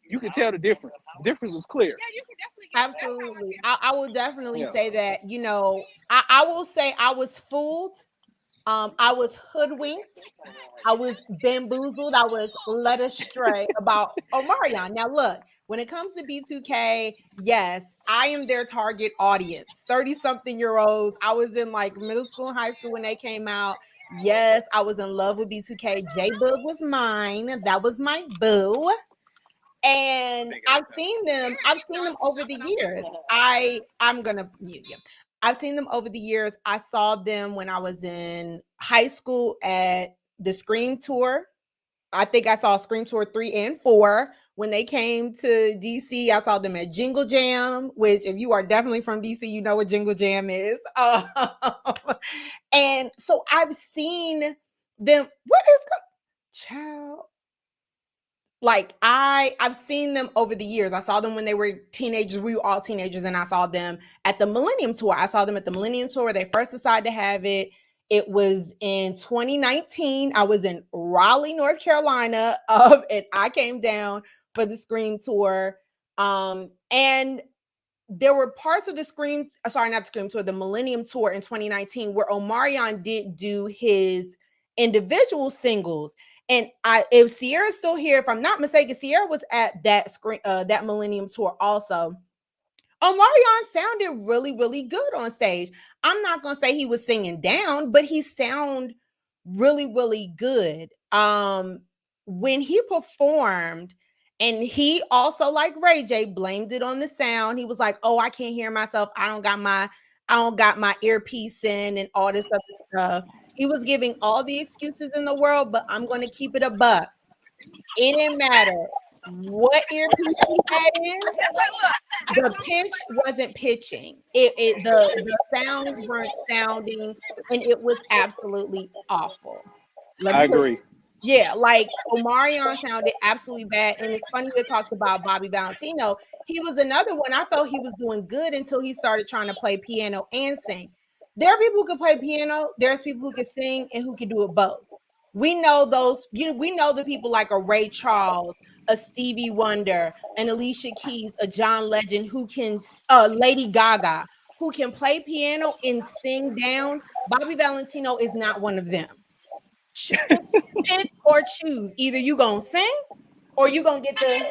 you can tell the difference. The difference was clear. Absolutely. I will definitely Yeah. say that, I will say I was fooled. I was hoodwinked. I was bamboozled. I was led astray about Omarion. Now, look, when it comes to B2K, yes, I am their target audience. 30-something-year-olds. I was in like middle school and high school when they came out. Yes, I was in love with B2K. J-Bug was mine. That was my boo. And I've seen them over the years. I'm gonna mute you. I've seen them over the years. I saw them when I was in high school at the Scream Tour. I think I saw Scream Tour 3 and 4 when they came to DC. I saw them at Jingle Jam, which if you are definitely from DC, you know what Jingle Jam is. And so I've seen them. What is child? Like I've seen them over the years. I saw them when they were teenagers. We were all teenagers, and I saw them at the Millennium Tour. I saw them at the Millennium Tour. They first decided to have it. It was in 2019. I was in Raleigh, North Carolina, and I came down for the Scream Tour. And there were parts of the not the Scream Tour, the Millennium Tour in 2019, where Omarion did do his individual singles. And if Sierra's still here, if I'm not mistaken, Sierra was at that Millennium Tour also. Omarion sounded really, really good on stage. I'm not gonna say he was singing down, but he sounded really, really good. When he performed, and he also, like Ray J, blamed it on the sound. He was like, "Oh, I can't hear myself. I don't got my earpiece in and all this other stuff." He was giving all the excuses in the world, but I'm gonna keep it a buck. It didn't matter what earpiece he had in. The pitch wasn't pitching. The sounds weren't sounding, and it was absolutely awful. Let me I agree. Yeah, like Omarion sounded absolutely bad. And it's funny we talked about Bobby Valentino. He was another one. I felt he was doing good until he started trying to play piano and sing. There are people who can play piano, there's people who can sing and who can do it both. We know we know the people like a Ray Charles, a Stevie Wonder, an Alicia Keys, a John Legend who can Lady Gaga, who can play piano and sing down. Bobby Valentino is not one of them. Pick or choose. Either you gonna sing or you gonna get the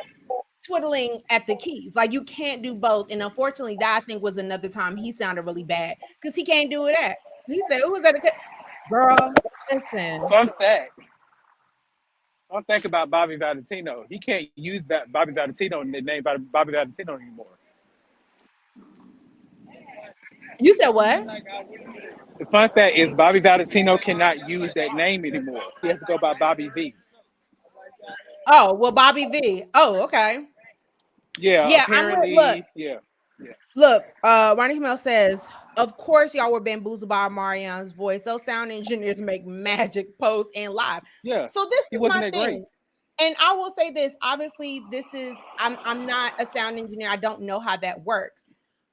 twiddling at the keys. Like you can't do both. And unfortunately, that I think was another time he sounded really bad because he can't do it at. He said, "Who was that? Girl, listen." Fun fact. Fun fact about Bobby Valentino. He can't use Bobby Valentino in the name Bobby Valentino anymore. You said what? The fun fact is Bobby Valentino cannot use that name anymore. He has to go by Bobby V. Oh, well, Bobby V. Oh, okay. Yeah, Yeah, apparently, yeah. Look, Ronnie Camel says, of course, y'all were bamboozled by Marion's voice. Those sound engineers make magic post and live. Yeah. So this He is wasn't my that thing. great. And I will say this, obviously, I'm not a sound engineer. I don't know how that works.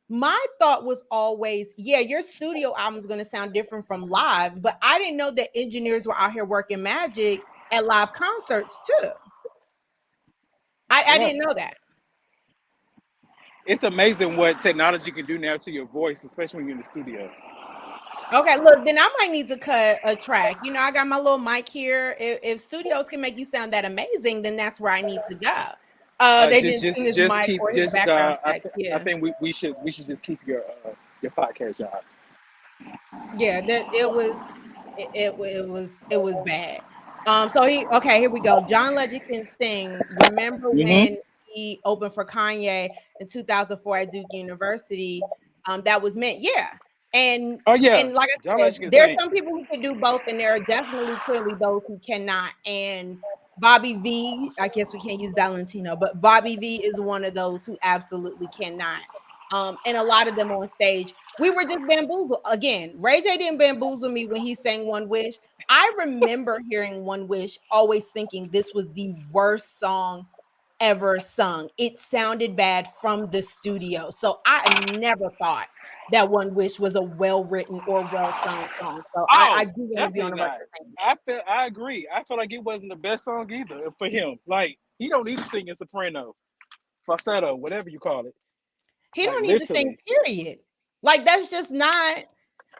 My thought was always, yeah, your studio album is going to sound different from live, but I didn't know that engineers were out here working magic at live concerts too. I didn't know that. It's amazing what technology can do now to your voice, especially when you're in the studio. Okay, look, then I might need to cut a track. I got my little mic here. If studios can make you sound that amazing, then that's where I need to go. They didn't tune his just mic keep or his just. background text. I think we should just keep your podcast job. Yeah, that it was bad. So here we go. John Legend can sing. Remember when he opened for Kanye in 2004 at Duke University? That was meant, yeah. And and like I said, there's some people who can do both, and there are definitely clearly those who cannot. And Bobby V, I guess we can't use Valentino, but Bobby V is one of those who absolutely cannot. And a lot of them on stage, we were just bamboozled. Again, Ray J didn't bamboozle me when he sang One Wish. I remember hearing One Wish, always thinking this was the worst song ever sung. It sounded bad from the studio. So I never thought that one wish was a well-written or well-sung song. So I Oh, do want to be on definitely the not. record saying that. I agree. I feel like it wasn't the best song either for him. Like he don't need to sing in soprano, falsetto, whatever you call it. He Like don't need to sing, literally. period. Like that's just not.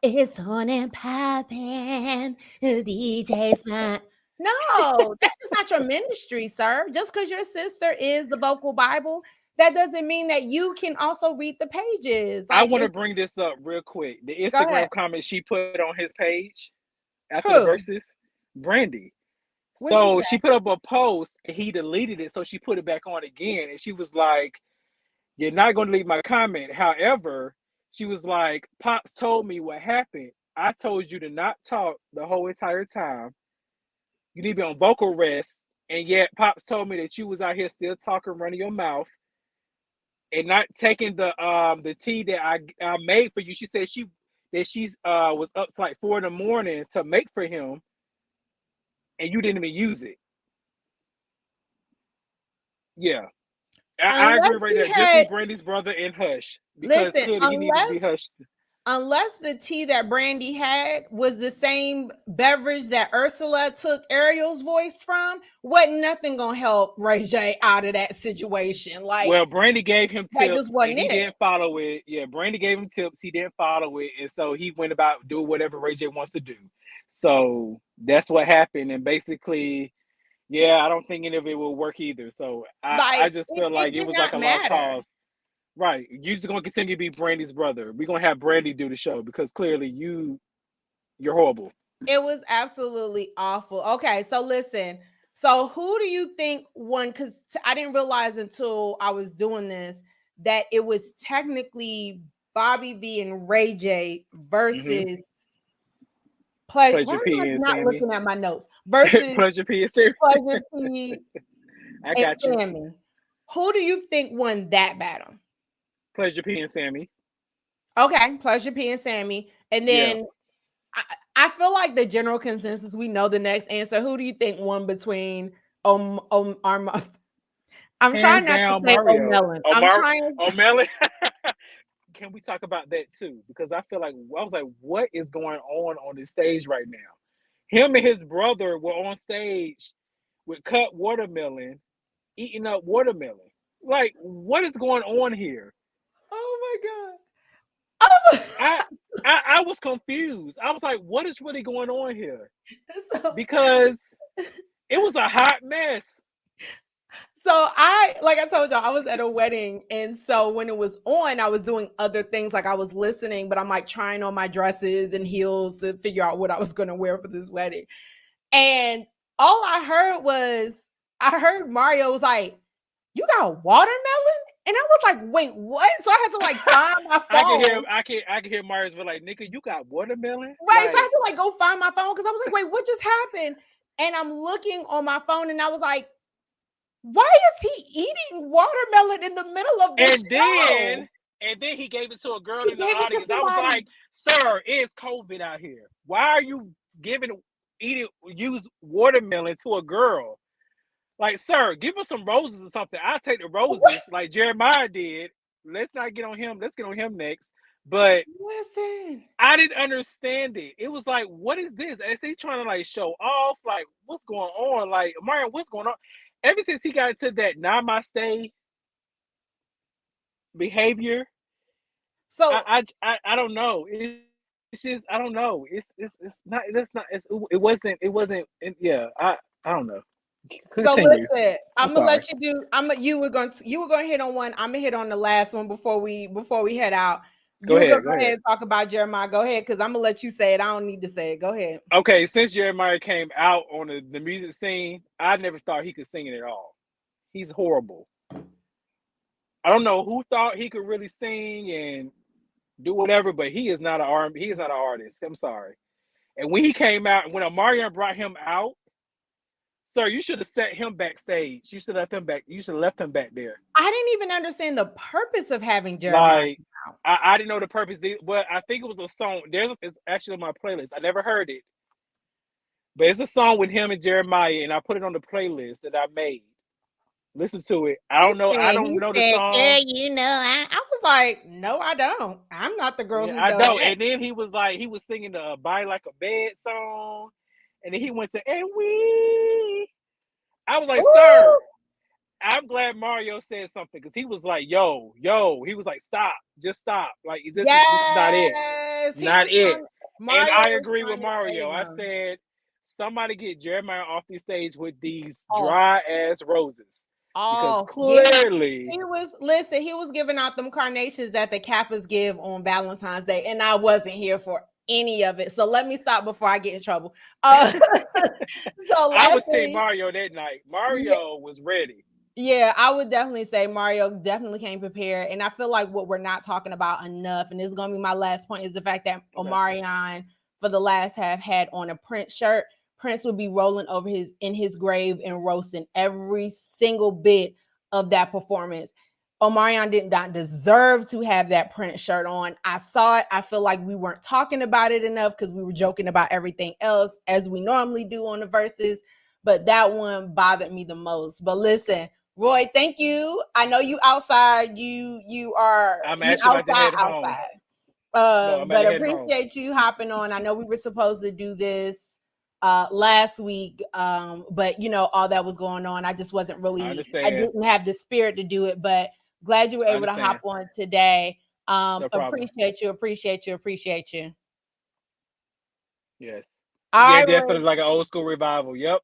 It's on and popping. The DJ's not. No, that's just not your ministry, sir. Just because your sister is the vocal Bible, that doesn't mean that you can also read the pages. I Like, want to bring this up real quick. The go ahead. Instagram comment she put on his page after the Who? verses, Brandy. What'd she So say? she put up a post and he deleted it. So she put it back on again. And she was like, "You're not going to leave my comment." However, she was like, "Pops told me what happened. I told you to not talk the whole entire time. You need to be on vocal rest. And yet Pops told me that you was out here still talking, running your mouth, and not taking the tea that I made for you." She said she was up to like 4 in the morning to make for him, and you didn't even use it. Yeah, I Unless agree right he there. Just be had, Brandy's brother and hush because listen, clearly he needed to be hushed. unless the tea that Brandy had was the same beverage that Ursula took Ariel's voice from, wasn't nothing gonna help Ray J out of that situation. Like Well, Brandy gave him that just tips and wasn't he it. didn't follow it. Yeah, Brandy gave him tips, he didn't follow it, and so he went about doing whatever Ray J wants to do. So that's what happened, and basically, yeah, I don't think any of it will work either. So I Like just it, feel like it it did was like not a lost matter. cause. Right. You're just gonna continue to be Brandy's brother. We're gonna have Brandy do the show because clearly you're horrible. It was absolutely awful. Okay, so listen. So who do you think won? Because I didn't realize until I was doing this that it was technically Bobby V and Ray J Mm-hmm. versus Pleasure. Why Pleasure am I P and not Sammy. looking at my notes? Versus Pleasure P and Sammy. Pleasure P I and got you. Sammy. Who do you think won that battle? Pleasure P and Sammy. Okay, Pleasure P and Sammy. And Yeah. then I feel like the general consensus, we know the next answer. Who do you think won between I'm Hands trying not to down say Mario. O'Melon. I'm trying O'Malley. Can we talk about that too? Because I feel like I was like, what is going on this stage right now? Him and his brother were on stage with cut watermelon, eating up watermelon. Like, what is going on here? Oh my god. I was I I was confused. I was like, what is really going on here? so, Because it was a hot mess. so I like I told y'all, I was at a wedding, and so when it was on, I was doing other things. Like I was listening, but I'm like trying on my dresses and heels to figure out what I was gonna wear for this wedding. And all I heard Mario was like, "You got watermelon?" And I was like, "Wait, what?" So I had to like find my I can hear phone. I can hear Myers be like, nigga, you got watermelon? Right. So I had Like, to like go find my phone because I was like, "Wait, what just happened?" And I'm looking on my phone, and I was like, "Why is he eating watermelon in the middle of the and show?" then he gave it to a girl He in the gave it to audience. I was somebody. like, sir, it's COVID out here. Why are you use watermelon to a girl? Like, sir, give us some roses or something. I'll take the roses like Jeremiah did. Let's not get on him. Let's get on him next. But Listen. I didn't understand it. It was like, what is this? As he's trying to like show off, like, what's going on? Like, Mario, what's going on? Ever since he got to that namaste behavior, So I don't know. It's just I don't know. It's not. That's not. It wasn't. Yeah. I don't know. so Continue. listen, I'm I'm gonna sorry. let you do. You were gonna hit on one. I'm gonna hit on the last one before we head out. Go You ahead. Go go ahead ahead. and talk about Jeremiah. Go ahead, because I'm gonna let you say it. I don't need to say it. Go ahead. Okay. Since Jeremiah came out on the music scene, I never thought he could sing it at all. He's horrible. I don't know who thought he could really sing and do whatever, but he is not an R&B. He is not an artist. I'm sorry. And when he came out, when Omarion brought him out, sir, you should have set him backstage. You should have left him back. You should have left him back there. I didn't even understand the purpose of having Jeremiah Like, out. I didn't know the purpose. But I think it was a song. It's actually on my playlist. I never heard it, but it's a song with him and Jeremiah, and I put it on the playlist that I made. Listen to it. I He don't know. I said, don't he know the said, song. "Girl, you know," I was like, "No, I don't. I'm not the girl Yeah, who I know don't. that." And then he was like, he was singing the "Body Like a Bed" song, and then he went to "And We." I was like, Ooh, sir, I'm glad Mario said something because he was like, yo, yo. He was like, stop, just stop. Like this is not it, yes, he not was it. trying. And Mario I was agree trying with to save Mario. I him. said, somebody get Jeremiah off the stage with these Off. dry ass roses because Oh, give him. clearly, He was listen. He was giving out them carnations that the Kappas give on Valentine's Day, and I wasn't here for any of it. So let me stop before I get in trouble. So I was Team lastly, Mario that night. yeah, Mario was ready. yeah, I would definitely say Mario definitely came prepared, and I feel like what we're not talking about enough, and this is going to be my last point, is the fact that Okay. Omarion for the last half had on a Prince shirt. Prince would be rolling over in his grave and roasting every single bit of that performance. Omarion did not deserve to have that Prince shirt on. I saw it. I feel like we weren't talking about it enough because we were joking about everything else as we normally do on the verses. But that one bothered me the most. But listen, Roy, thank you. I know you outside. I'm You actually about to head home. outside. No, I'm about But to head home. appreciate you hopping on. I know we were supposed to do this last week, but you know all that was going on. I just wasn't I really. I understand. didn't have the spirit to do it, but glad you were I able to hop understand. on today. No problem. Appreciate you. Appreciate you. Appreciate you. Yes. All Yeah, right, Roy. definitely like an old school revival. Yep.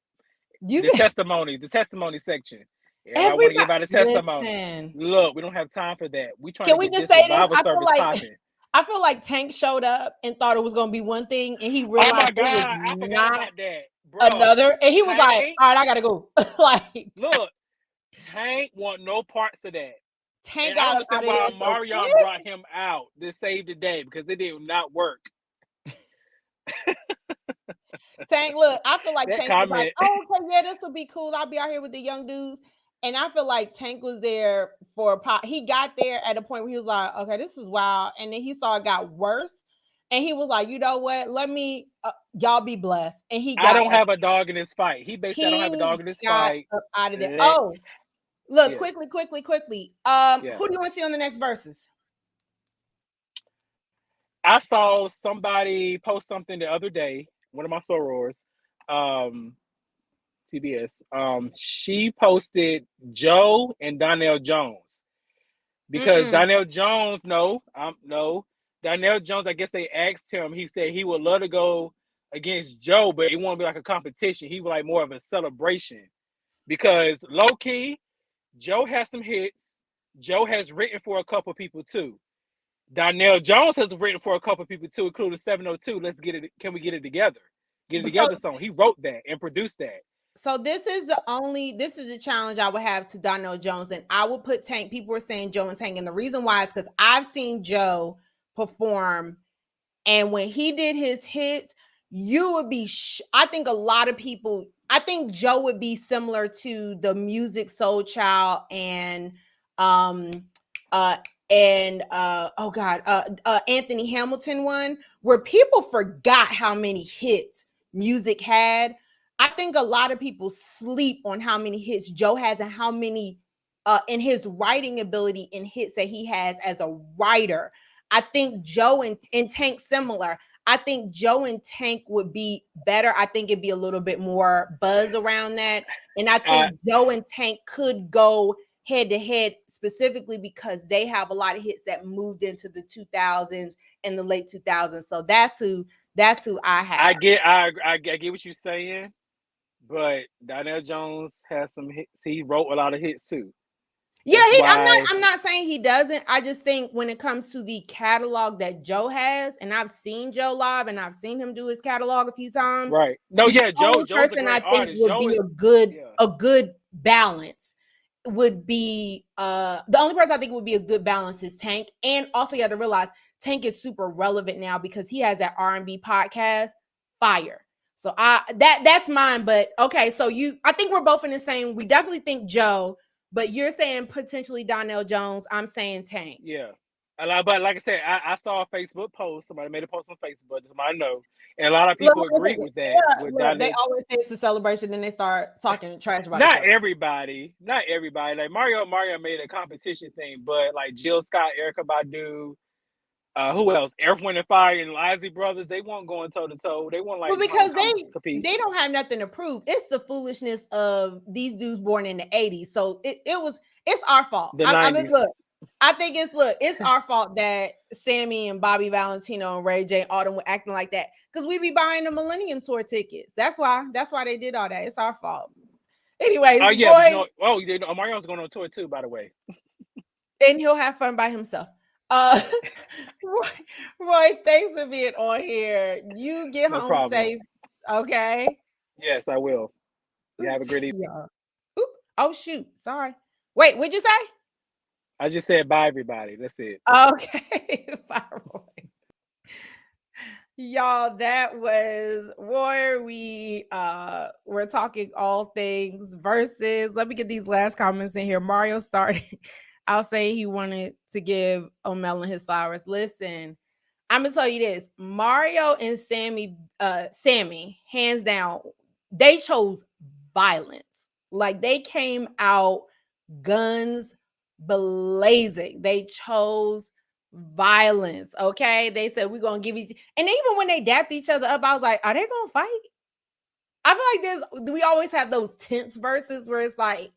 You The said testimony section. Everybody want to give everybody. out a testimony. Listen. Look, we don't have time for that. We trying Can to we get just this say this? revival service popping. I feel like Tank showed up and thought it was gonna be one thing, and he Oh realized my it was God, I forgot not about that, bruh. another. And he was like, Tank, "All right, I gotta go." Like look, Tank want no parts of that. Tank And I don't got up out understand of why there so Marion quick. brought him out to save the day because it did not work. Tank, look, I feel like That Tank was like, comment, "Oh, okay, yeah, this will be cool. I'll be out here with the young dudes." And I feel like Tank was there for a pop. He got there at a point where he was like, "Okay, this is wild," and then he saw it got worse, and he was like, "You know what? Let me, y'all be blessed." And he I got don't up. have a dog in this fight. He basically, I don't have a He dog in this got fight. up out of there. Let, Oh, look, yes, quickly. yes. Who do you want to see on the next verses? I saw somebody post something the other day, one of my sorors, um, TBS. She posted Joe and Donnell Jones because Mm-mm. Donnell Jones, no, Donnell Jones. I guess they asked him. He said he would love to go against Joe, but it won't be like a competition. He would like more of a celebration because low key, Joe has some hits. Joe has written for a couple people too. Donnell Jones has written for a couple people too, including 702. Let's get it. Can we get it together? Get it So together song. He wrote that and produced that. so this is the challenge I would have to Donnell Jones, and I would put Tank. People were saying Joe and Tank, and the reason why is because I've seen Joe perform, and when he did his hits, you would be. I think a lot of people. I think Joe would be similar to the Music Soul Child um uh oh god Anthony Hamilton one, where people forgot how many hits music had. I think a lot of people sleep on how many hits Joe has and how many in his writing ability and hits that he has as a writer. I think Joe and Tank similar. I think Joe and Tank would be better. I think it'd be a little bit more buzz around that. And I I think Joe and Tank could go head to head specifically because they have a lot of hits that moved into the 2000s and the late 2000s. So that's who I I have. get I get what you're saying, but Donnell Jones has some hits. He wrote a lot of hits too. Yeah, That's I'm not why, I'm not saying he doesn't. I just think when it comes to the catalog that Joe has, and I've seen Joe live and I've seen him do his catalog a few times, right. No, the yeah, Joe. only Joe's a person I great think artist. would Joe be is, yeah. a good balance would be the only person I think would be a good balance is Tank. And also you have to realize Tank is super relevant now because he has that R&B podcast, Fire. So that's mine. But okay, so I think we're both in the same. We definitely think Joe, but you're saying potentially Donnell Jones. I'm saying Tank. Yeah. But like I said, I saw a Facebook post. Somebody made a post on Facebook. Somebody I know, and a lot of Look, people look agreed at with this. that. Yeah, With look, they Donnell, always say it's a celebration, then they start talking trash about each not other. everybody, not everybody. Like Mario made a competition thing, but like Jill Scott, Erica Badu, who else? Earth, Wind and Fire and Lively Brothers. They weren't going toe to toe. They weren't Well, like trying because to compete. they don't have nothing to prove. It's the foolishness of these dudes born in the 80s. So it's our fault. The I mean, '90s. look, I think it's our fault that Sammy and Bobby Valentino and Ray J Autumn were acting like that. Because we be buying the Millennium Tour tickets. That's why they did all that. It's our fault. Oh Anyways, yeah, but you Roy, know, oh, you know, Mario's going on tour too, by the way. and he'll have fun by himself. Uh Roy, Roy, thanks for being on here. You get No home problem. safe. Okay. Yes, I will. You have a great evening. Yeah. Oop. Oh shoot. Sorry. Wait, what'd you say? I just said bye, everybody. That's it. Okay. Bye, Roy. Y'all, that was Roy. We're talking all things versus. Let me get these last comments in here. Mario started. I'll say he wanted to give O'Melon his flowers. Listen, I'm gonna tell you this. Mario and Sammy, hands down, they chose violence. Like they came out guns blazing. They chose violence. Okay. They said we're gonna give each, and even when they dapped each other up, I was like, are they gonna fight? I feel like we always have those tense verses where it's like,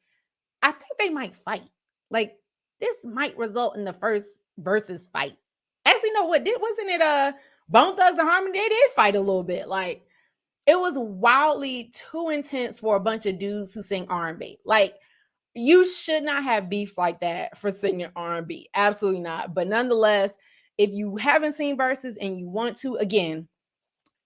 I think they might fight. Like this might result in the first versus fight. Actually, no, wasn't it Bone Thugs and Harmony? They did fight a little bit. Like it was wildly too intense for a bunch of dudes who sing R&B. Like you should not have beefs like that for singing R&B. Absolutely not. But nonetheless, if you haven't seen verses and you want to, again,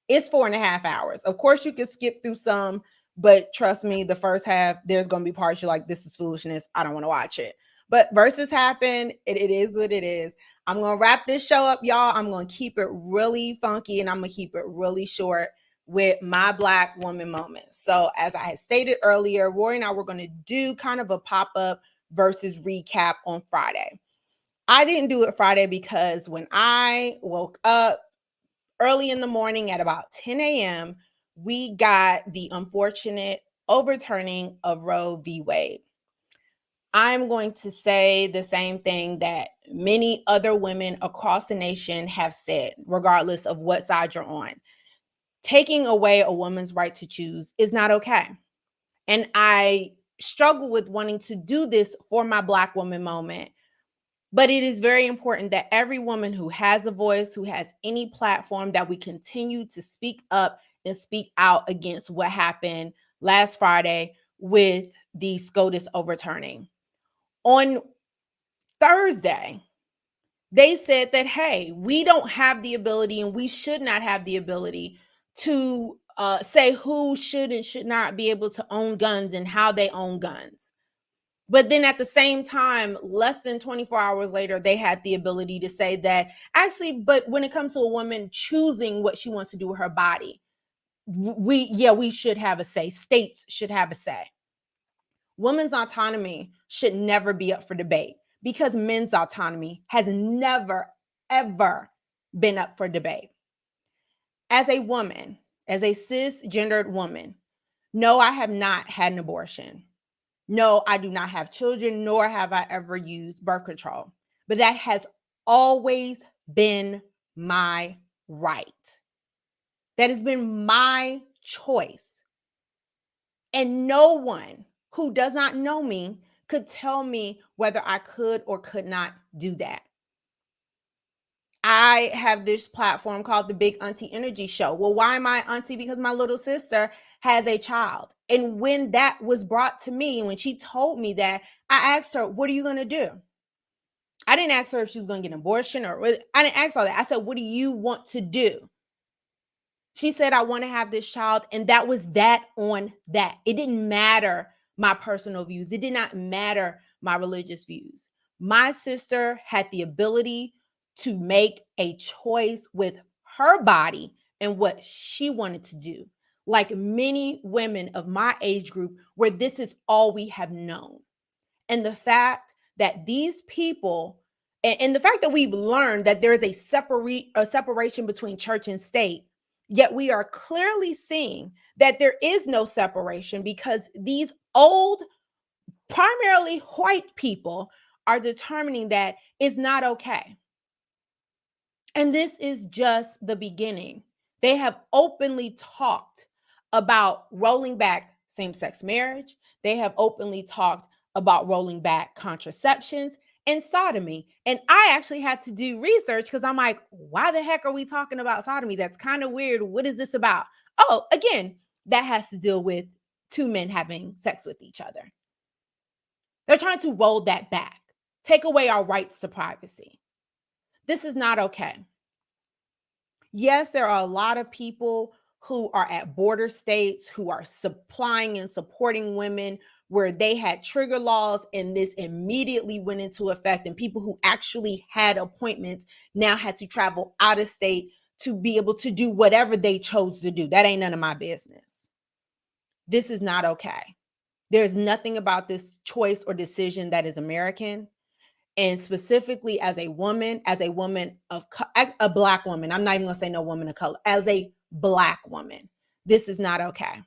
it's 4.5 hours. Of course, you can skip through some, but trust me, the first half, there's going to be parts you're like, this is foolishness. I don't want to watch it. But verses happen. It is what it is. I'm going to wrap this show up, y'all. I'm going to keep it really funky and I'm going to keep it really short with my Black woman moments. So as I had stated earlier, Rory and I were going to do kind of a pop-up versus recap on Friday. I didn't do it Friday because when I woke up early in the morning at about 10 a.m., we got the unfortunate overturning of Roe v. Wade. I'm going to say the same thing that many other women across the nation have said, regardless of what side you're on. Taking away a woman's right to choose is not okay. And I struggle with wanting to do this for my Black woman moment. But it is very important that every woman who has a voice, who has any platform, that we continue to speak up and speak out against what happened last Friday with the SCOTUS overturning. On Thursday, they said that, hey, we don't have the ability and we should not have the ability to say who should and should not be able to own guns and how they own guns. But then at the same time, less than 24 hours later, they had the ability to say that actually, but when it comes to a woman choosing what she wants to do with her body, we should have a say. States should have a say. Women's autonomy should never be up for debate because men's autonomy has never, ever been up for debate. As a woman, as a cisgendered woman, no, I have not had an abortion. No, I do not have children, nor have I ever used birth control. But that has always been my right. That has been my choice. And no one who does not know me could tell me whether I could or could not do that. I have this platform called the Big Auntie Energy Show. Well, why am I auntie? Because my little sister has a child. And when that was brought to me, when she told me that, I asked her, what are you going to do? I didn't ask her if she was going to get an abortion or I didn't ask all that. I said, what do you want to do? She said, I want to have this child. And that was that on that. It didn't matter my personal views. It did not matter my religious views. My sister had the ability to make a choice with her body and what she wanted to do. Like many women of my age group, where this is all we have known. And the fact that these people, And the fact that we've learned that there is a separation between church and state, yet we are clearly seeing that there is no separation because these old, primarily white people are determining that it's not okay. And this is just the beginning. They have openly talked about rolling back same-sex marriage. They have openly talked about rolling back contraceptions and sodomy. And I actually had to do research because I'm like, why the heck are we talking about sodomy? That's kind of weird. What is this about? Oh, again, that has to deal with two men having sex with each other. They're trying to roll that back, take away our rights to privacy. This is not okay. Yes, there are a lot of people who are at border states who are supplying and supporting women where they had trigger laws and this immediately went into effect, and people who actually had appointments now had to travel out of state to be able to do whatever they chose to do. That ain't none of my business. This is not okay. There's nothing about this choice or decision that is American. And specifically as a woman of a Black woman, I'm not even gonna say no woman of color, as a Black woman, this is not okay.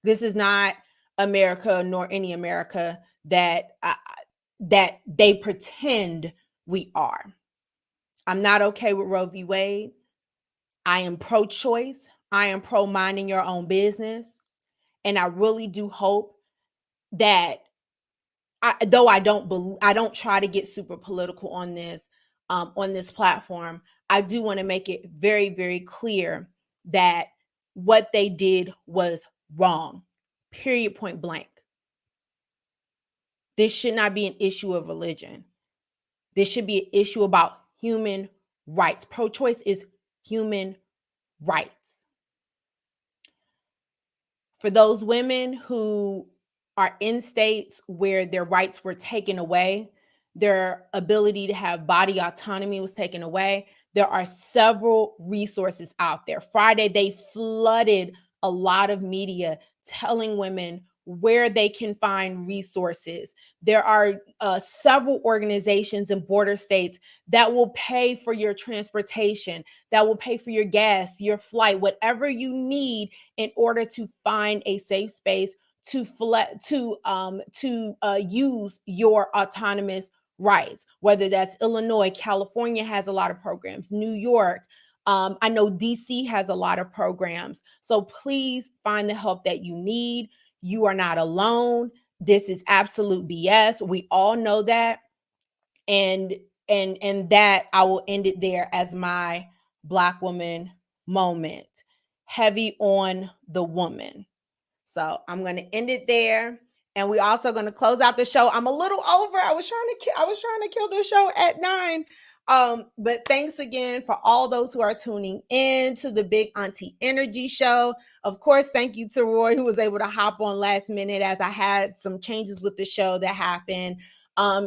This is not America, nor any America that they pretend we are. I'm not okay with Roe v. Wade. I am pro-choice. I am pro minding your own business. And I really do hope that I don't try to get super political on this platform. I do want to make it very, very clear that what they did was wrong. Period, point blank. This should not be an issue of religion. This should be an issue about human rights. Pro-choice is human rights. For those women who are in states where their rights were taken away, their ability to have body autonomy was taken away, there are several resources out there. Friday, they flooded a lot of media telling women where they can find resources. There are several organizations in border states that will pay for your transportation, that will pay for your gas, your flight, whatever you need in order to find a safe space to use your autonomous rights. Whether that's Illinois, California has a lot of programs, New York. I know DC has a lot of programs. So please find the help that you need. You are not alone. This is absolute BS. We all know that. And that I will end it there as my Black woman moment. Heavy on the woman. So I'm going to end it there. And we're also going to close out the show. I'm a little over. I was trying to kill the show at 9. But thanks again for all those who are tuning in to the Big Auntie Energy Show. Of course, thank you to Roy, who was able to hop on last minute as I had some changes with the show that happened.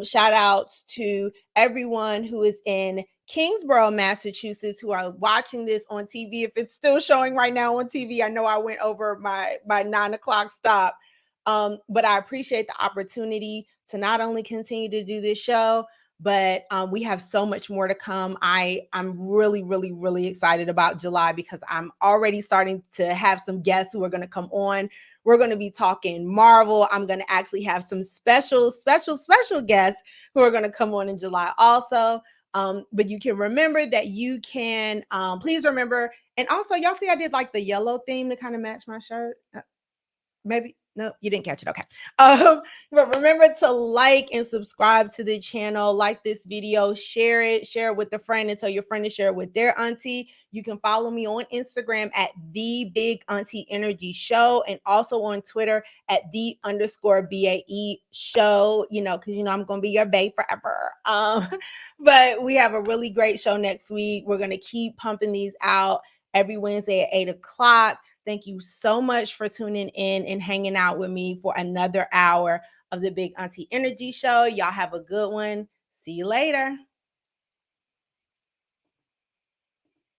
Shout outs to everyone who is in Kingsborough, Massachusetts, who are watching this on TV. If it's still showing right now on TV, I know I went over my 9 o'clock stop. But I appreciate the opportunity to not only continue to do this show, but we have so much more to come. I'm really, really, really excited about July because I'm already starting to have some guests who are going to come on. We're going to be talking Marvel. I'm going to actually have some special guests who are going to come on in July also. But you can remember that you can, please remember. And also, y'all see I did like the yellow theme to kind of match my shirt. Maybe. No, you didn't catch it. Okay. But remember to like and subscribe to the channel, like this video, share it with a friend and tell your friend to share it with their auntie. You can follow me on Instagram at the Big Auntie Energy Show and also on Twitter at _BAE show, because I'm going to be your bae forever. But we have a really great show next week. We're going to keep pumping these out every Wednesday at 8 o'clock. Thank you so much for tuning in and hanging out with me for another hour of the Big Auntie Energy Show. Y'all have a good one. See you later.